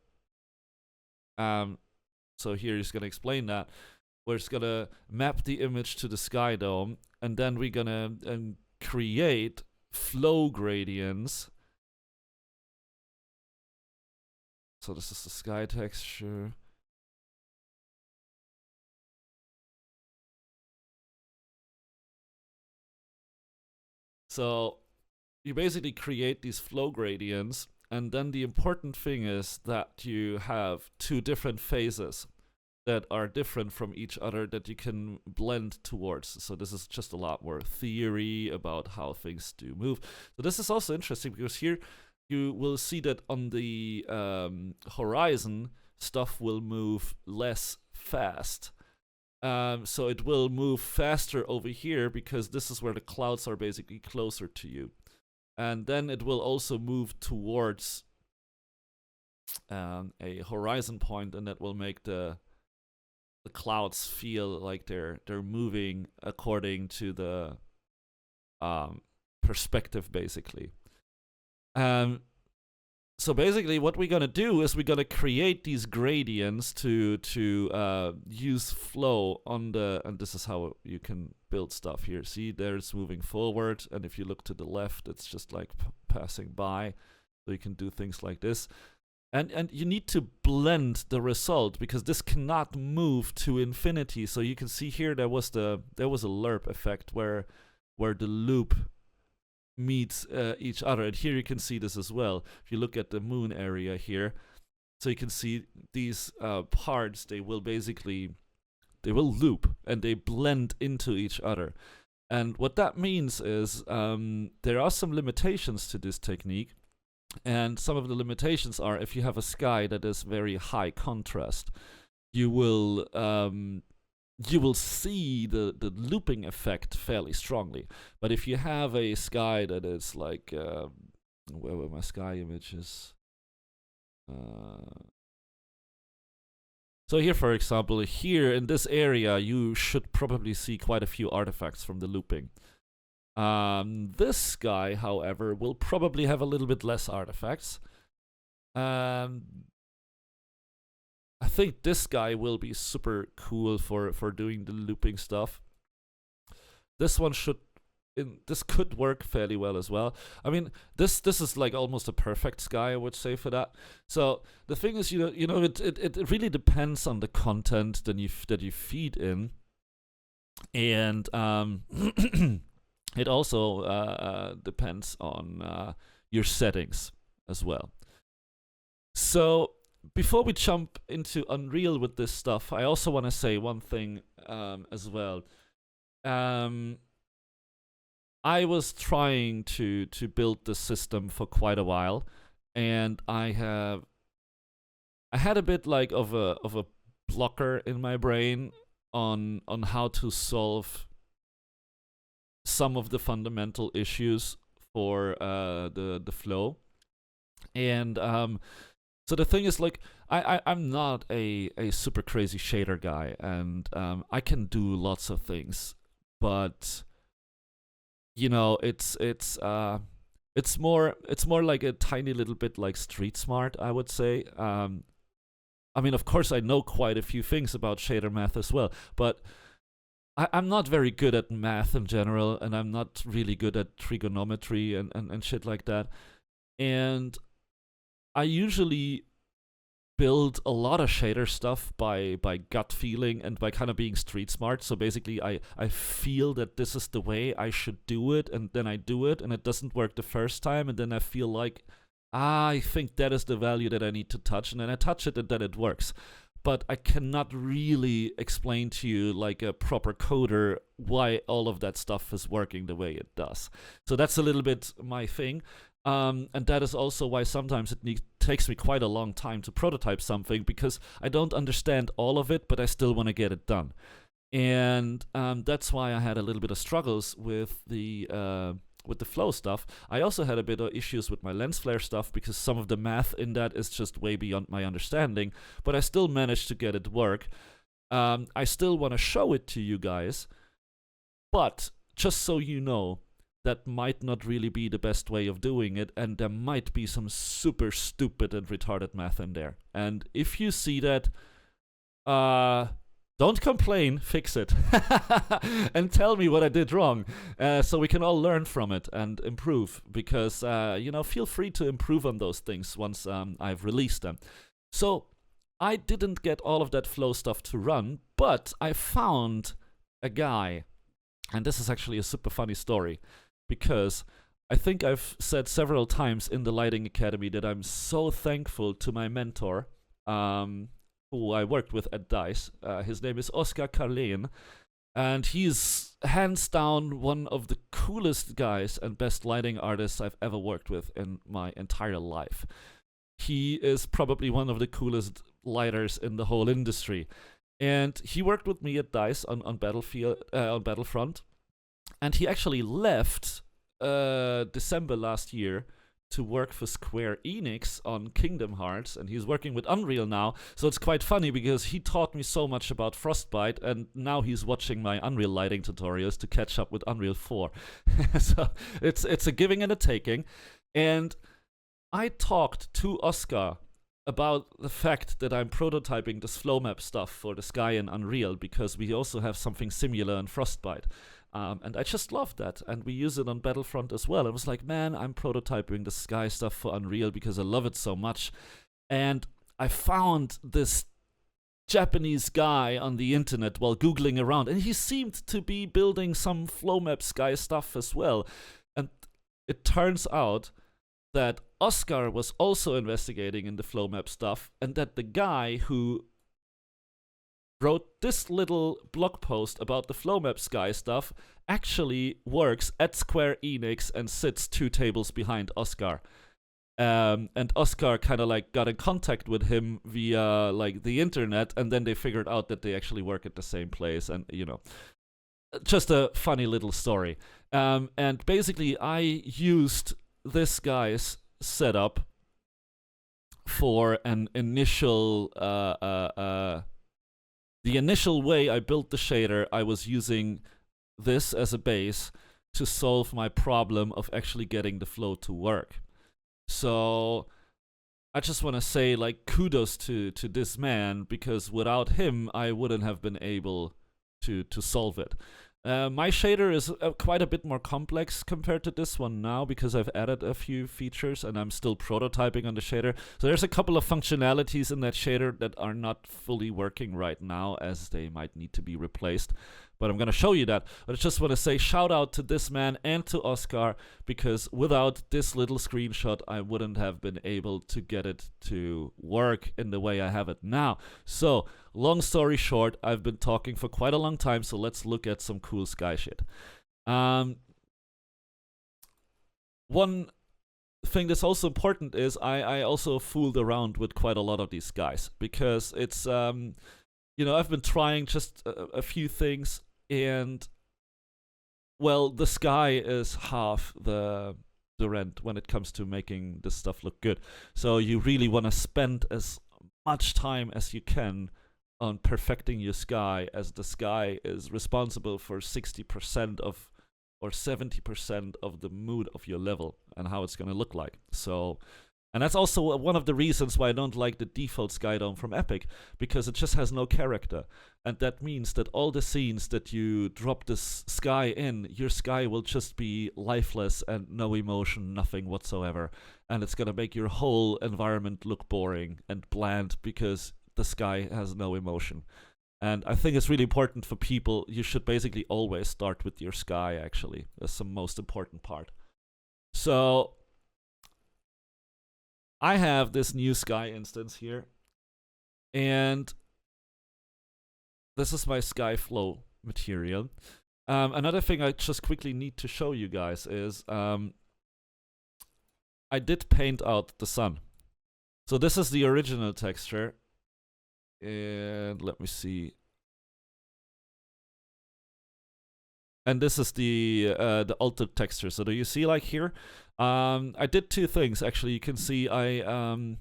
So here he's gonna explain that. We're just gonna map the image to the skydome, and then we're gonna create flow gradients. So this is the sky texture. So you basically create these flow gradients, and then the important thing is that you have 2 different phases. that are different from each other that you can blend towards. So this is just a lot more theory about how things do move. So this is also interesting because here you will see that on the horizon, stuff will move less fast. So it will move faster over here because this is where the clouds are basically closer to you. And then it will also move towards a horizon point, and that will make the clouds feel like they're moving according to the perspective, basically. So basically what we're gonna do is we're gonna create these gradients to use flow on the, and this is how you can build stuff here. See, there it's moving forward, and if you look to the left, it's just like passing by. So you can do things like this. And you need to blend the result because this cannot move to infinity. So you can see here there was a lerp effect where the loop meets each other, and here you can see this as well. If you look at the moon area here, so you can see these parts, they will loop and they blend into each other. And what that means is there are some limitations to this technique. And some of the limitations are if you have a sky that is very high contrast, you will see the looping effect fairly strongly. But if you have a sky that is like where were my sky images? So here, for example, here in this area, you should probably see quite a few artifacts from the looping. This sky, however, will probably have a little bit less artifacts. I think this guy will be super cool for doing the looping stuff. This one this could work fairly well as well. I mean, this is like almost a perfect sky, I would say, for that. So the thing is, it really depends on the content that you feed in, and it also depends on your settings as well. So before we jump into Unreal with this stuff, I also want to say one thing as well. I was trying to build the system for quite a while, and I had a bit like of a blocker in my brain on how to solve some of the fundamental issues for the flow. And so the thing is, like, I'm not a super crazy shader guy, and I can do lots of things, but it's more like a tiny little bit like street smart, I would say. I mean, of course, I know quite a few things about shader math as well, but I'm not very good at math in general, and I'm not really good at trigonometry and shit like that. And I usually build a lot of shader stuff by gut feeling and by kind of being street smart. So basically, I feel that this is the way I should do it, and then I do it, and it doesn't work the first time, and then I feel like, I think that is the value that I need to touch, and then I touch it, and then it works. But I cannot really explain to you, like a proper coder, why all of that stuff is working the way it does. So that's a little bit my thing. And that is also why sometimes it takes me quite a long time to prototype something, because I don't understand all of it, but I still want to get it done. And that's why I had a little bit of struggles with the flow stuff. I also had a bit of issues with my lens flare stuff, because some of the math in that is just way beyond my understanding, but I still managed to get it work. I still want to show it to you guys, but just so you know, that might not really be the best way of doing it, and there might be some super stupid and retarded math in there. And if you see that, don't complain, fix it. And tell me what I did wrong, so we can all learn from it and improve, because, feel free to improve on those things once I've released them. So I didn't get all of that flow stuff to run, but I found a guy, and this is actually a super funny story, because I think I've said several times in the Lighting Academy that I'm so thankful to my mentor, who I worked with at DICE. His name is Oscar Carlin, and he's hands down one of the coolest guys and best lighting artists I've ever worked with in my entire life. He is probably one of the coolest lighters in the whole industry. And he worked with me at DICE on Battlefront. And he actually left December last year to work for Square Enix on Kingdom Hearts, and he's working with Unreal now. So it's quite funny because he taught me so much about Frostbite, and now he's watching my Unreal lighting tutorials to catch up with Unreal 4. So it's a giving and a taking. And I talked to Oscar about the fact that I'm prototyping this flow map stuff for the sky in Unreal, because we also have something similar in Frostbite. And I just love that, and we use it on Battlefront as well. I was like, man, I'm prototyping the sky stuff for Unreal because I love it so much. And I found this Japanese guy on the internet while Googling around, and he seemed to be building some flow map sky stuff as well. And it turns out that Oscar was also investigating in the flow map stuff, and that the guy who wrote this little blog post about the flow map sky stuff actually works at Square Enix and sits 2 tables behind Oscar. And Oscar kind of like got in contact with him via like the internet, and then they figured out that they actually work at the same place, and just a funny little story. And basically I used this guy's setup for an initial the initial way I built the shader. I was using this as a base to solve my problem of actually getting the flow to work. So I just want to say, like, kudos to this man, because without him I wouldn't have been able to solve it. My shader is quite a bit more complex compared to this one now, because I've added a few features and I'm still prototyping on the shader. So there's a couple of functionalities in that shader that are not fully working right now, as they might need to be replaced. But I'm going to show you that. But I just want to say shout out to this man and to Oscar, because without this little screenshot, I wouldn't have been able to get it to work in the way I have it now. So, long story short, I've been talking for quite a long time, so let's look at some cool sky shit. One thing that's also important is I also fooled around with quite a lot of these skies, because it's, I've been trying just a few things, and, well, the sky is half the rent when it comes to making this stuff look good. So you really want to spend as much time as you can on perfecting your sky, as the sky is responsible for 60% of or 70% of the mood of your level and how it's going to look like. So, and that's also one of the reasons why I don't like the default skydome from Epic, because it just has no character. And that means that all the scenes that you drop this sky in, your sky will just be lifeless and no emotion, nothing whatsoever. And it's going to make your whole environment look boring and bland, because the sky has no emotion. And I think it's really important for people. You should basically always start with your sky, actually. That's the most important part. So I have this new sky instance here, and this is my sky flow material. Another thing I just quickly need to show you guys is I did paint out the sun. So this is the original texture, and let me see. And this is the altered texture. So do you see, like here? I did 2 things actually. You can see I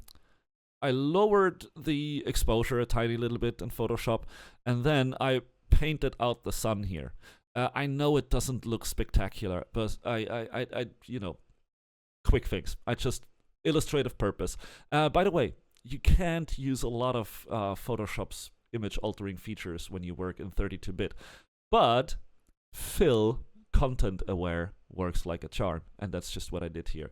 lowered the exposure a tiny little bit in Photoshop, and then I painted out the sun here. I know it doesn't look spectacular, but I quick fix. I just illustrative purpose. By the way, you can't use a lot of Photoshop's image altering features when you work in 32-bit, but fill content aware works like a charm, and that's just what I did here.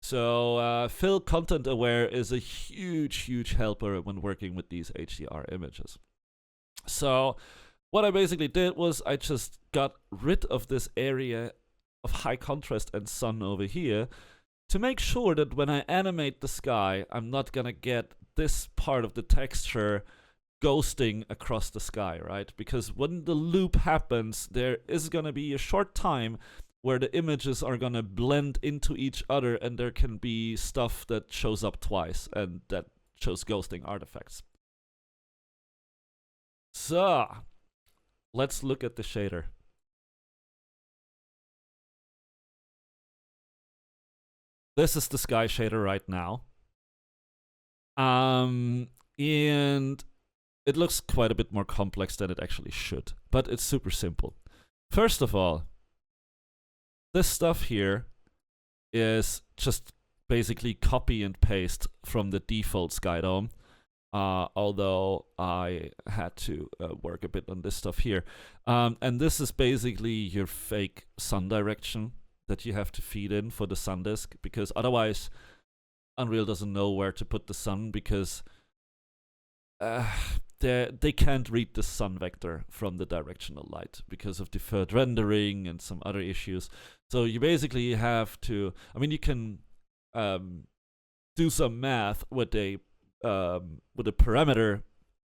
So fill content aware is a huge helper when working with these HDR images. So what I basically did was I just got rid of this area of high contrast and sun over here to make sure that when I animate the sky, I'm not gonna get this part of the texture ghosting across the sky, right? Because when the loop happens, there is going to be a short time where the images are going to blend into each other, and there can be stuff that shows up twice, and that shows ghosting artifacts. So, let's look at the shader. This is the sky shader right now. And it looks quite a bit more complex than it actually should, but it's super simple. First of all, this stuff here is just basically copy and paste from the default skydome, although I had to work a bit on this stuff here. And this is basically your fake sun direction that you have to feed in for the sun disk, because otherwise Unreal doesn't know where to put the sun, because they can't read the sun vector from the directional light because of deferred rendering and some other issues. So you basically have to, I mean, you can do some math with a parameter.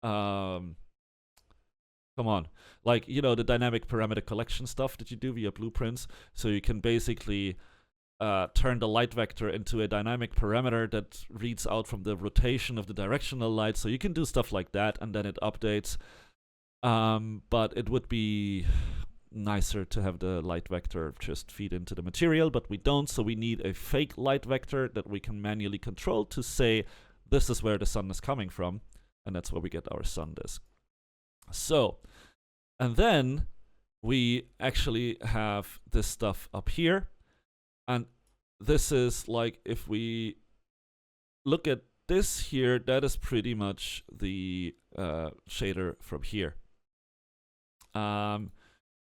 Come on, like, you know, the dynamic parameter collection stuff that you do via blueprints. So you can basically turn the light vector into a dynamic parameter that reads out from the rotation of the directional light. So you can do stuff like that, and then it updates. But it would be nicer to have the light vector just feed into the material, but we don't. So we need a fake light vector that we can manually control to say this is where the sun is coming from, and that's where we get our sun disk. So, and then we actually have this stuff up here. And this is like, if we look at this here, that is pretty much the shader from here.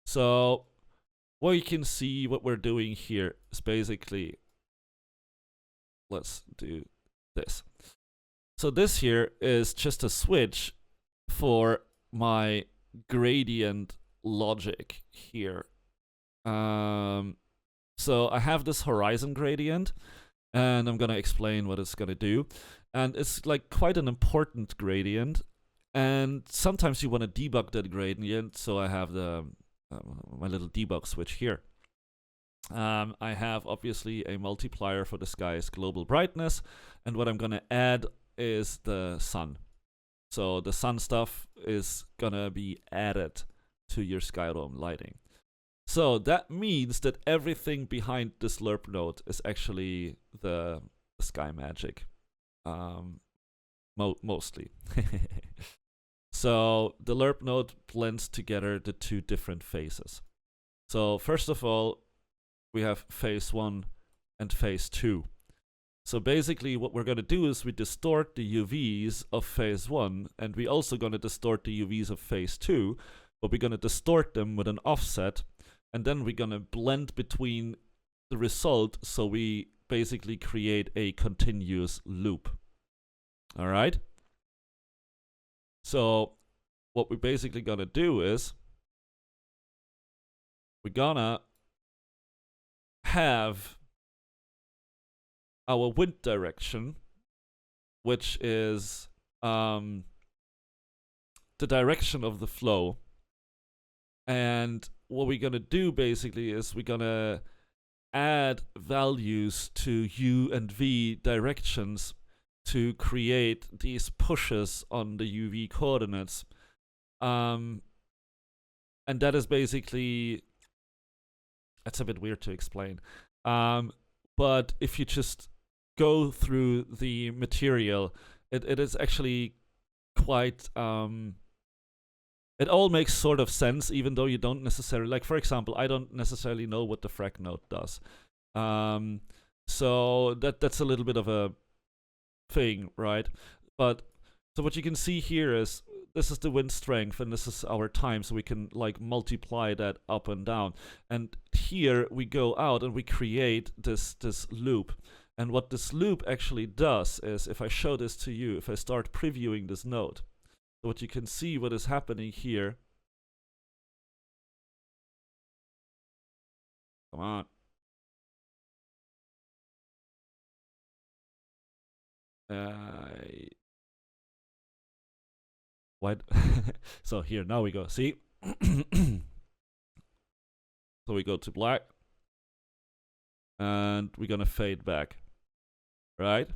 So what you can see, what we're doing here is basically, let's do this. So this here is just a switch for my gradient logic here. So I have this horizon gradient, and I'm going to explain what it's going to do. And it's like quite an important gradient, and sometimes you want to debug that gradient, so I have the my little debug switch here. I have obviously a multiplier for the sky's global brightness, and what I'm going to add is the sun. So the sun stuff is going to be added to your skydome lighting. So that means that everything behind this lerp node is actually the sky magic, mostly. So the lerp node blends together the two different phases. So first of all, we have phase 1 and phase 2. So basically what we're going to do is we distort the UVs of phase 1, and we're also going to distort the UVs of phase 2, but we're going to distort them with an offset. And then we're going to blend between the result, so we basically create a continuous loop. All right? So what we're basically going to do is we're going to have our wind direction, which is the direction of the flow. And what we're going to do basically is we're going to add values to U and V directions to create these pushes on the UV coordinates. And that is basically, it's a bit weird to explain. But if you just go through the material, it is actually quite... it all makes sort of sense, even though you don't necessarily, like, for example, I don't necessarily know what the frag node does. So that's a little bit of a thing, right? But so what you can see here is this is the wind strength, and this is our time, so we can like multiply that up and down. And here we go out and we create this loop. And what this loop actually does is, if I show this to you, if I start previewing this node, so what you can see, what is happening here. Come on. white. So here, now we go. See? So we go to black. And we're gonna fade back. Right?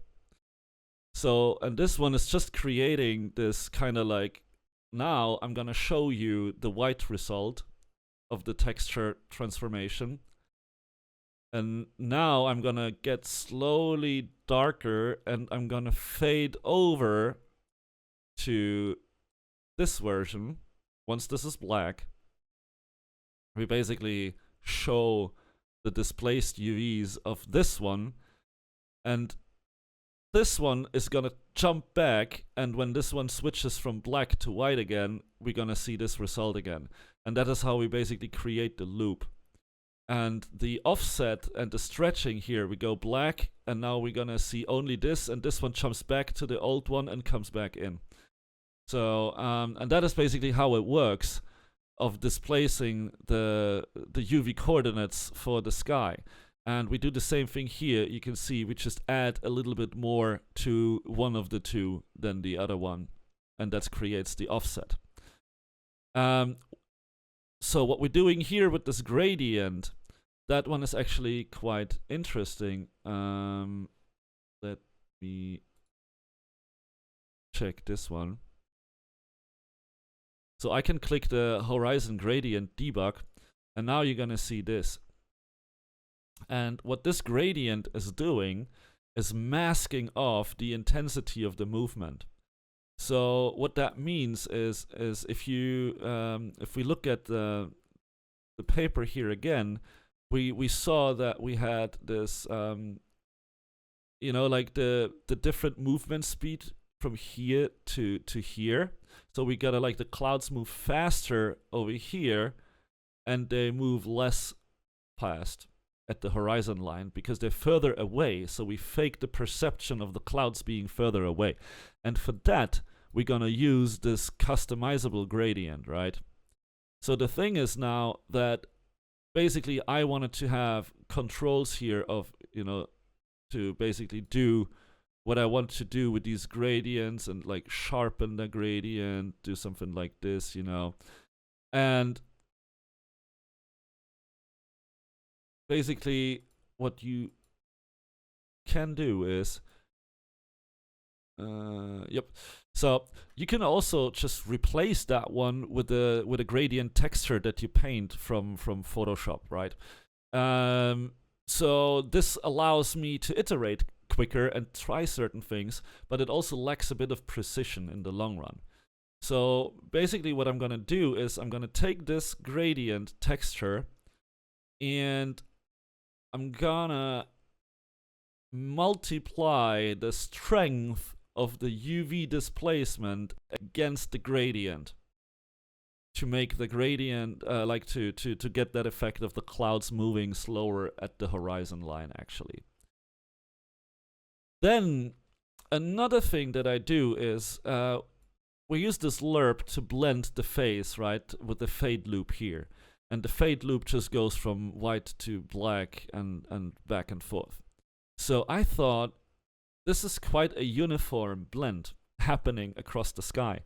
So, and this one is just creating this kind of like, now I'm gonna show you the white result of the texture transformation. And now I'm gonna get slowly darker and I'm gonna fade over to this version. Once this is black, we basically show the displaced UVs of this one, and this one is gonna jump back, and when this one switches from black to white again, we're gonna see this result again. And that is how we basically create the loop. And the offset and the stretching here, we go black, and now we're gonna see only this, and this one jumps back to the old one and comes back in. So, and that is basically how it works, of displacing the UV coordinates for the sky. And we do the same thing here. You can see we just add a little bit more to one of the two than the other one, and that creates the offset. So what we're doing here with this gradient, that one is actually quite interesting. Let me check this one. So I can click the horizon gradient debug, and now you're gonna see this. And what this gradient is doing is masking off the intensity of the movement. So what that means is if you if we look at the paper here again, we saw that we had this you know, like the different movement speed from here to here. So we gotta, like, the clouds move faster over here, and they move less fast at the horizon line because they're further away. So we fake the perception of the clouds being further away. And for that, we're gonna use this customizable gradient, right? So the thing is now that basically I wanted to have controls here of, you know, to basically do what I want to do with these gradients and like sharpen the gradient, do something like this, you know. And basically what you can do is, yep. So you can also just replace that one with a gradient texture that you paint from Photoshop, right? So this allows me to iterate quicker and try certain things, but it also lacks a bit of precision in the long run. So basically what I'm gonna do is I'm gonna take this gradient texture and I'm gonna multiply the strength of the UV displacement against the gradient to make the gradient, like to get that effect of the clouds moving slower at the horizon line, actually. Then another thing that I do is we use this lerp to blend the phase, right, with the fade loop here. And the fade loop just goes from white to black and back and forth. So I thought this is quite a uniform blend happening across the sky.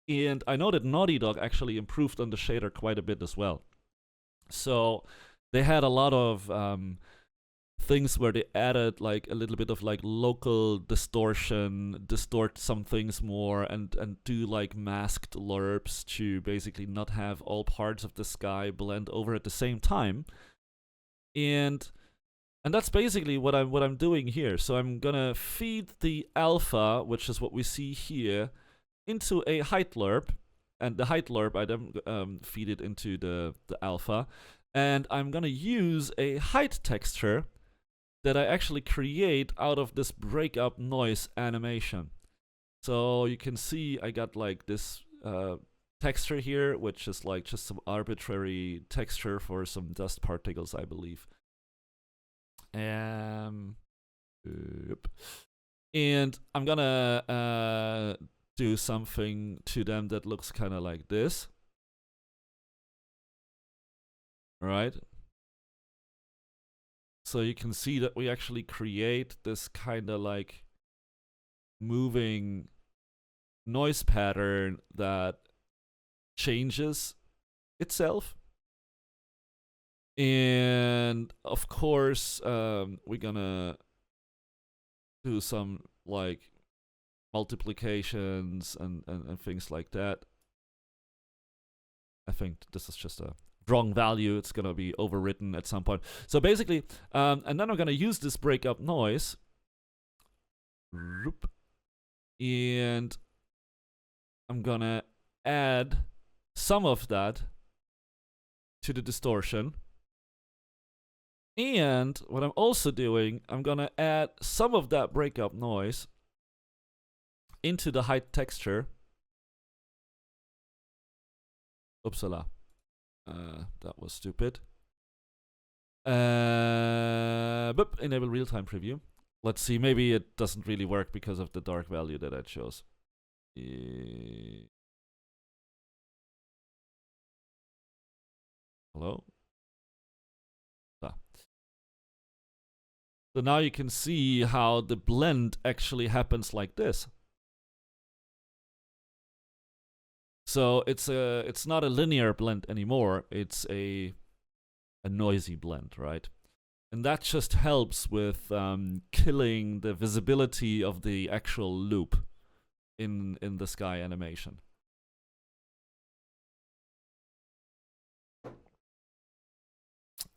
And I know that Naughty Dog actually improved on the shader quite a bit as well. So they had a lot of things where they added like a little bit of like local distortion, distort some things more, and do like masked lerps to basically not have all parts of the sky blend over at the same time. And that's basically what I'm doing here. So I'm gonna feed the alpha, which is what we see here, into a height lerp, and the height lerp I then feed it into the alpha, and I'm gonna use a height texture that I actually create out of this breakup noise animation. So you can see I got like this texture here, which is like just some arbitrary texture for some dust particles, I believe. And I'm gonna do something to them that looks kind of like this. Right? So you can see that we actually create this kind of like moving noise pattern that changes itself. And of course, we're gonna do some like multiplications and things like that. I think this is just a wrong value. It's gonna be overwritten at some point. So basically, and then I'm gonna use this breakup noise, and I'm gonna add some of that to the distortion. And what I'm also doing, I'm gonna add some of that breakup noise into the Hdr Texture. Upsala. That was stupid. Enable real-time preview. Let's see, maybe it doesn't really work because of the dark value that I chose. Hello? Ah. So now you can see how the blend actually happens like this. So it's not a linear blend anymore. It's a noisy blend, right? And that just helps with killing the visibility of the actual loop in the sky animation.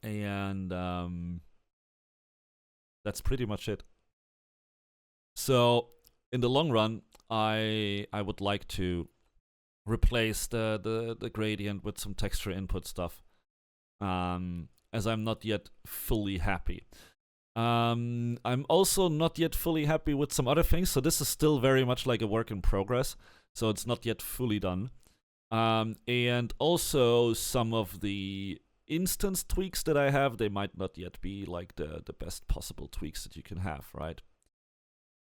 And that's pretty much it. So in the long run, I would like to replace the gradient with some texture input stuff, as I'm not yet fully happy. I'm also not yet fully happy with some other things, so this is still very much like a work in progress, so it's not yet fully done. And also some of the instance tweaks that I have, they might not yet be like the best possible tweaks that you can have, right?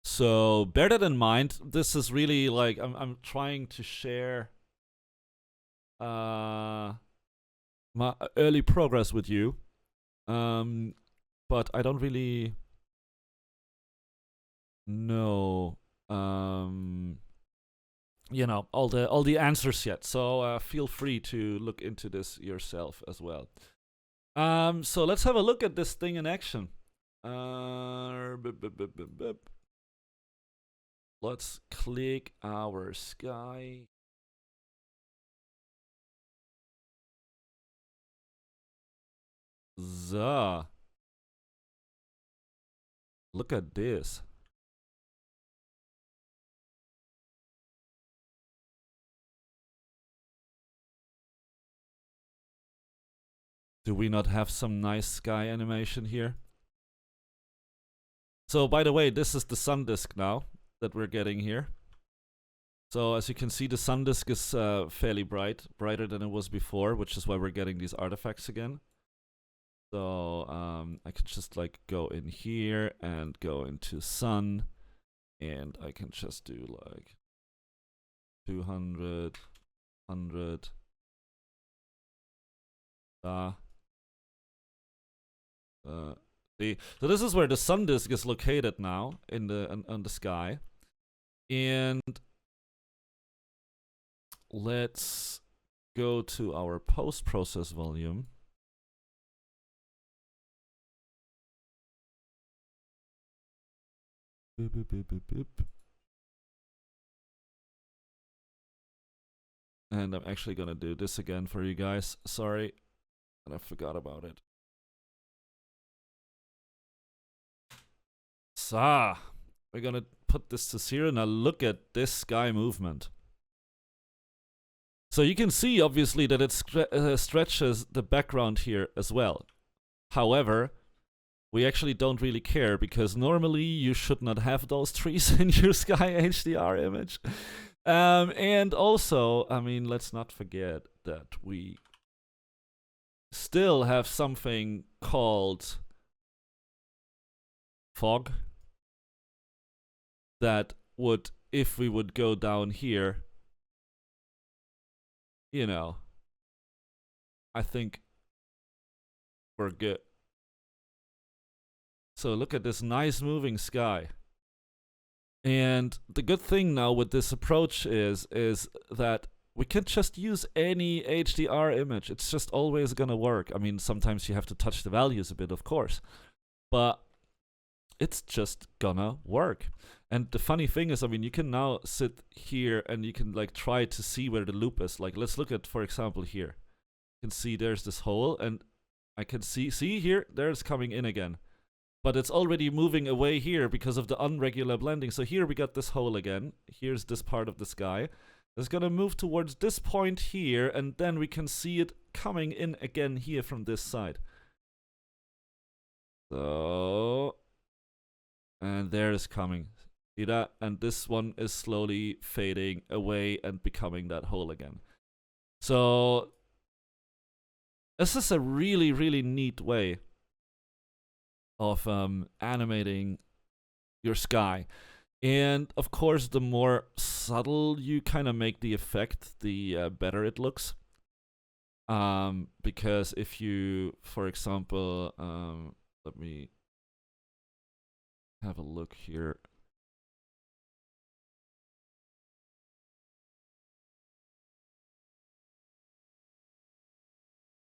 So bear that in mind. This is really like I'm trying to share my early progress with you, but I don't really know you know, all the answers yet. So feel free to look into this yourself as well. So let's have a look at this thing in action. Let's click our sky. So, look at this. Do we not have some nice sky animation here? So, by the way, this is the sun disk now that we're getting here. So, as you can see, the sun disk is fairly bright, brighter than it was before, which is why we're getting these artifacts again. So, I can just like go in here and go into sun, and I can just do like 200, 100. See, so this is where the sun disk is located now in on the sky, and let's go to our post-process volume. Boop, boop, boop, boop, boop. And I'm actually gonna do this again for you guys. Sorry, and I forgot about it. So, we're gonna put this to 0. Now look at this sky movement. So you can see, obviously, that it stretches the background here as well. However, we actually don't really care, because normally you should not have those trees in your sky HDR image. And also, I mean, let's not forget that we still have something called fog that would, if we would go down here, you know, I think we're good. So look at this nice moving sky. And the good thing now with this approach is that we can just use any HDR image. It's just always gonna work. I mean, sometimes you have to touch the values a bit, of course, but it's just gonna work. And the funny thing is, I mean, you can now sit here and you can like try to see where the loop is. Like, let's look at, for example, here. You can see there's this hole, and I can see here, there's coming in again. But it's already moving away here because of the unregular blending. So here we got this hole again. Here's this part of the sky. It's gonna move towards this point here, and then we can see it coming in again here from this side. So, and there it's coming. See that? And this one is slowly fading away and becoming that hole again. So, this is a really, really neat way of animating your sky. And of course, the more subtle you kind of make the effect, the better it looks. Because if you, for example, let me have a look here.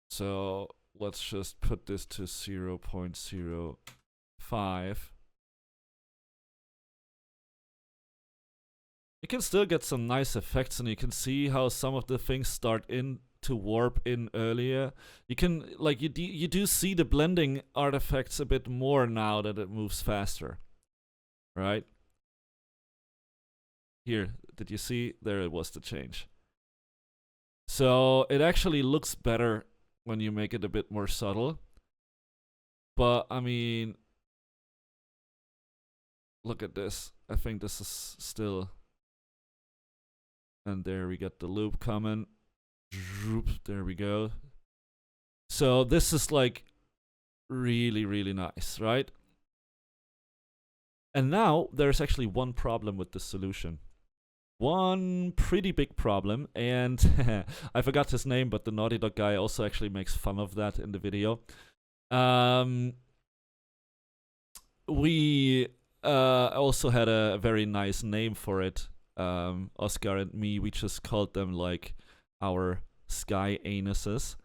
So let's just put this to 0.05. You can still get some nice effects, and you can see how some of the things start to warp in earlier. You can, like, you do see the blending artifacts a bit more now that it moves faster, right? Here, did you see? There it was, the change. So it actually looks better when you make it a bit more subtle. But, I mean, look at this. I think this is still... And there we got the loop coming. There we go. So this is like really, really nice, right? And now there's actually one problem with this solution. One pretty big problem, and I forgot his name, but the Naughty Dog guy also actually makes fun of that in the video. We also had a very nice name for it. Oscar and me, we just called them like our sky anuses,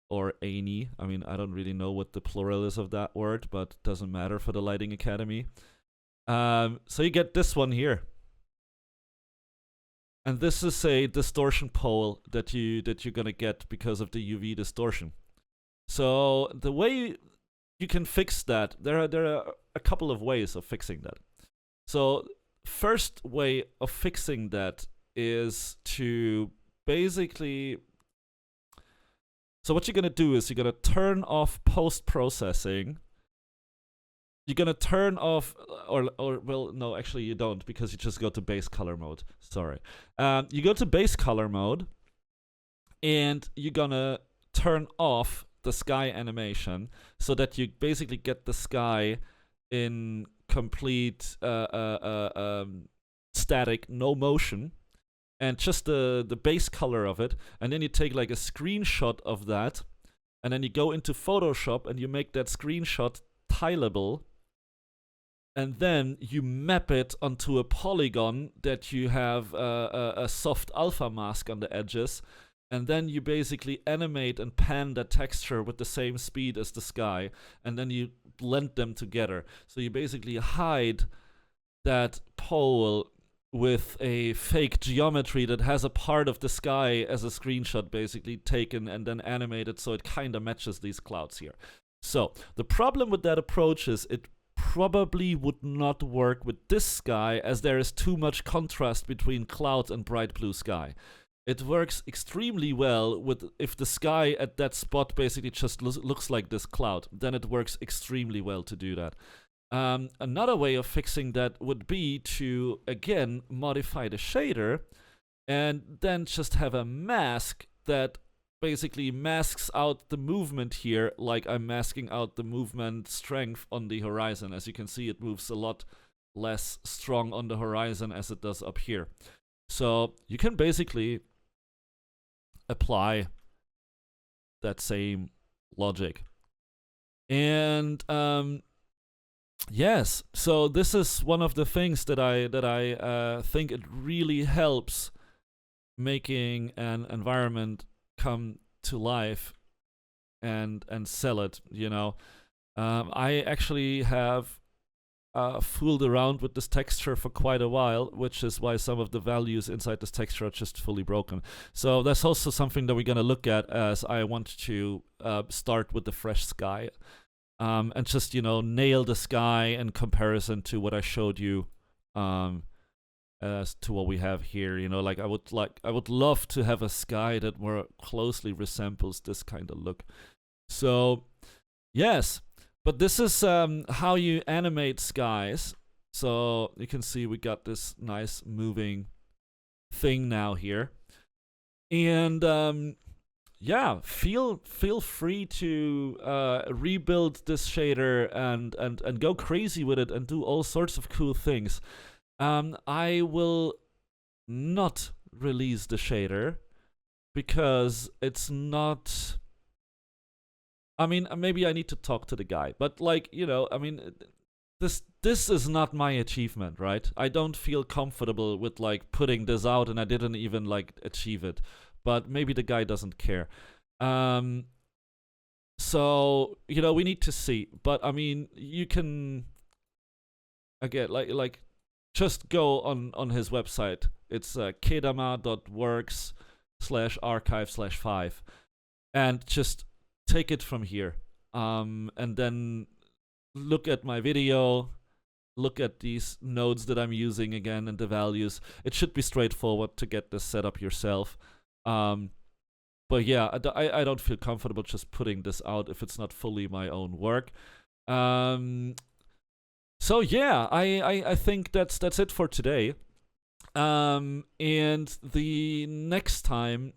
or ani. I mean, I don't really know what the plural is of that word, but it doesn't matter for the Lighting Academy. So you get this one here. And this is a distortion pole that you're gonna get because of the UV distortion. So the way you can fix that, there are a couple of ways of fixing that. So first way of fixing that is to basically... So what you're gonna do is you're gonna turn off post-processing. You're gonna turn off, well, no, actually you don't, because you just go to base color mode. Sorry. You go to base color mode, and you're gonna turn off the sky animation so that you basically get the sky in complete static, no motion, and just the base color of it. And then you take like a screenshot of that, and then you go into Photoshop and you make that screenshot tileable, and then you map it onto a polygon that you have a soft alpha mask on the edges, and then you basically animate and pan that texture with the same speed as the sky, and then you blend them together. So you basically hide that pole with a fake geometry that has a part of the sky as a screenshot basically taken and then animated so it kind of matches these clouds here. So the problem with that approach is it probably would not work with this sky, as there is too much contrast between cloud and bright blue sky. It works extremely well with if the sky at that spot basically just looks like this cloud. Then it works extremely well to do that. Another way of fixing that would be to, again, modify the shader and then just have a mask that basically masks out the movement here, like I'm masking out the movement strength on the horizon. As you can see, it moves a lot less strong on the horizon as it does up here. So you can basically apply that same logic. And yes, so this is one of the things that I think it really helps making an environment come to life and sell it. I actually have fooled around with this texture for quite a while, which is why some of the values inside this texture are just fully broken. So that's also something that we're going to look at, as I want to start with the fresh sky, and just nail the sky in comparison to what I showed you, as to what we have here. I would love to have a sky that more closely resembles this kind of look. So yes, but this is how you animate skies. So you can see we got this nice moving thing now here. And yeah, feel free to rebuild this shader and go crazy with it and do all sorts of cool things. I will not release the shader because it's not. I mean, maybe I need to talk to the guy, but this is not my achievement, right? I don't feel comfortable with putting this out, and I didn't even achieve it. But maybe the guy doesn't care. So we need to see. But I mean, you can again just go on his website. It's kedama.works/archive/5, and just take it from here. And then look at my video, look at these nodes that I'm using again and the values. It should be straightforward to get this set up yourself. But yeah, I don't feel comfortable just putting this out if it's not fully my own work. So yeah, I think that's it for today. And the next time,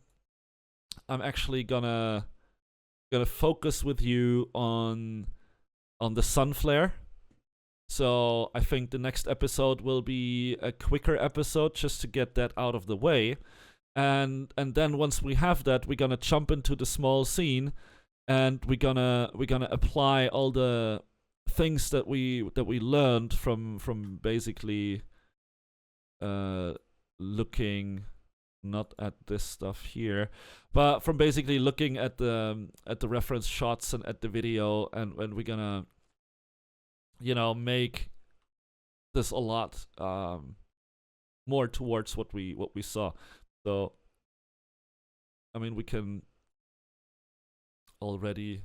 I'm actually gonna focus with you on the sun flare. So I think the next episode will be a quicker episode just to get that out of the way. And then once we have that, we're gonna jump into the small scene, and we're gonna apply all the things that we learned from basically looking not at this stuff here, but from basically looking at the reference shots and at the video, and we're gonna make this a lot more towards what we saw. So I mean, we can already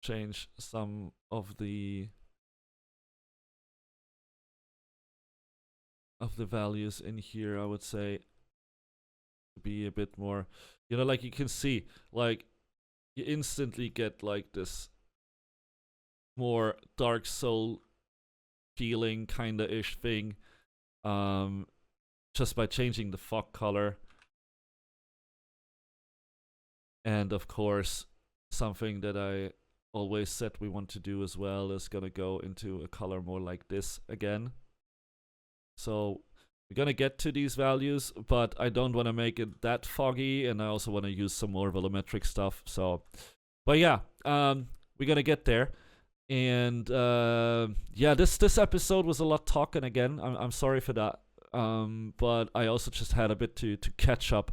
change some of the values in here, I would say, to be a bit more, you can see, you instantly get this more Dark Soul feeling kinda ish thing, just by changing the fog color. And of course, something that I always said we want to do as well is gonna go into a color more like this again. So we're gonna get to these values, but I don't want to make it that foggy, and I also want to use some more volumetric stuff. So, but yeah, we're gonna get there. And yeah, this episode was a lot talking again. I'm sorry for that. But I also just had a bit to catch up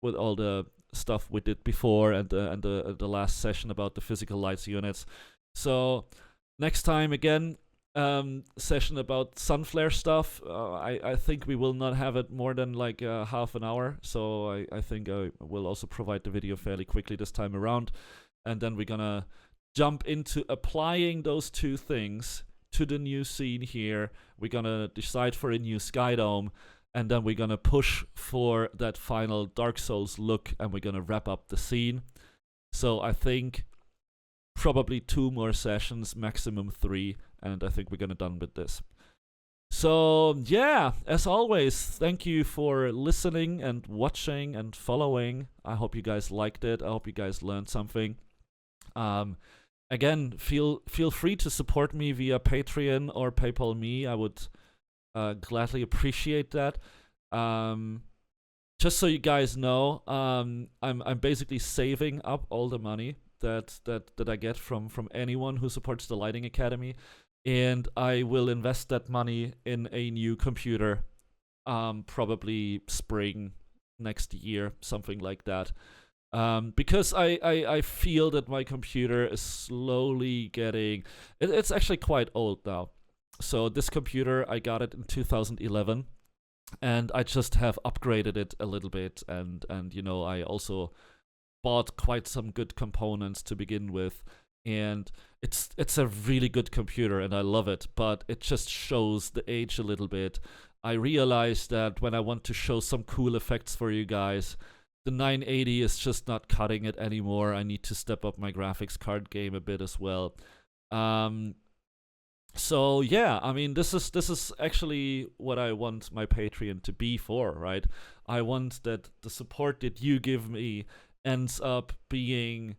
with all the stuff we did before, and the last session about the physical lights units. So next time again, session about sunflare stuff. I think we will not have it more than half an hour, so I think I will also provide the video fairly quickly this time around, and then we're gonna jump into applying those two things to the new scene here. We're gonna decide for a new skydome, and then we're gonna push for that final Dark Souls look, and we're gonna wrap up the scene. So I think probably 2 more sessions, maximum 3, and I think we're gonna done with this. So yeah, as always, thank you for listening and watching and following. I hope you guys liked it. I hope you guys learned something. Again, feel free to support me via Patreon or PayPal me. I would gladly appreciate that. Just so you guys know, I'm basically saving up all the money that I get from anyone who supports the Lighting Academy, and I will invest that money in a new computer, probably spring next year, something like that. Because I feel that my computer is slowly getting... It's actually quite old now. So this computer, I got it in 2011, and I just have upgraded it a little bit, and you know, I also bought quite some good components to begin with, and it's a really good computer and I love it, but it just shows the age a little bit. I realized that when I want to show some cool effects for you guys, the 980 is just not cutting it anymore. I need to step up my graphics card game a bit as well. So yeah, I mean, this is actually what I want my Patreon to be for, right? I want that the support that you give me ends up being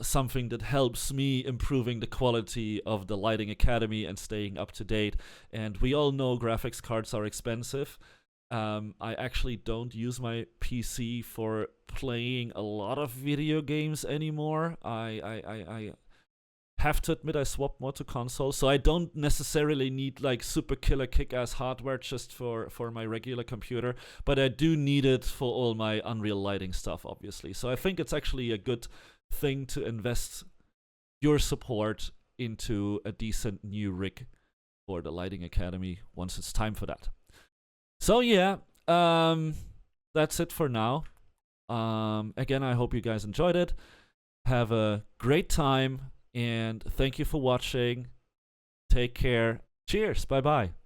something that helps me improving the quality of the Lighting Academy and staying up to date. And we all know graphics cards are expensive. I actually don't use my PC for playing a lot of video games anymore. I have to admit I swapped more to console, so I don't necessarily need like super killer kick-ass hardware just for my regular computer, but I do need it for all my Unreal Lighting stuff, obviously. So I think it's actually a good thing to invest your support into a decent new rig for the Lighting Academy once it's time for that. So yeah, that's it for now. Again, I hope you guys enjoyed it. Have a great time, and thank you for watching. Take care. Cheers. Bye-bye.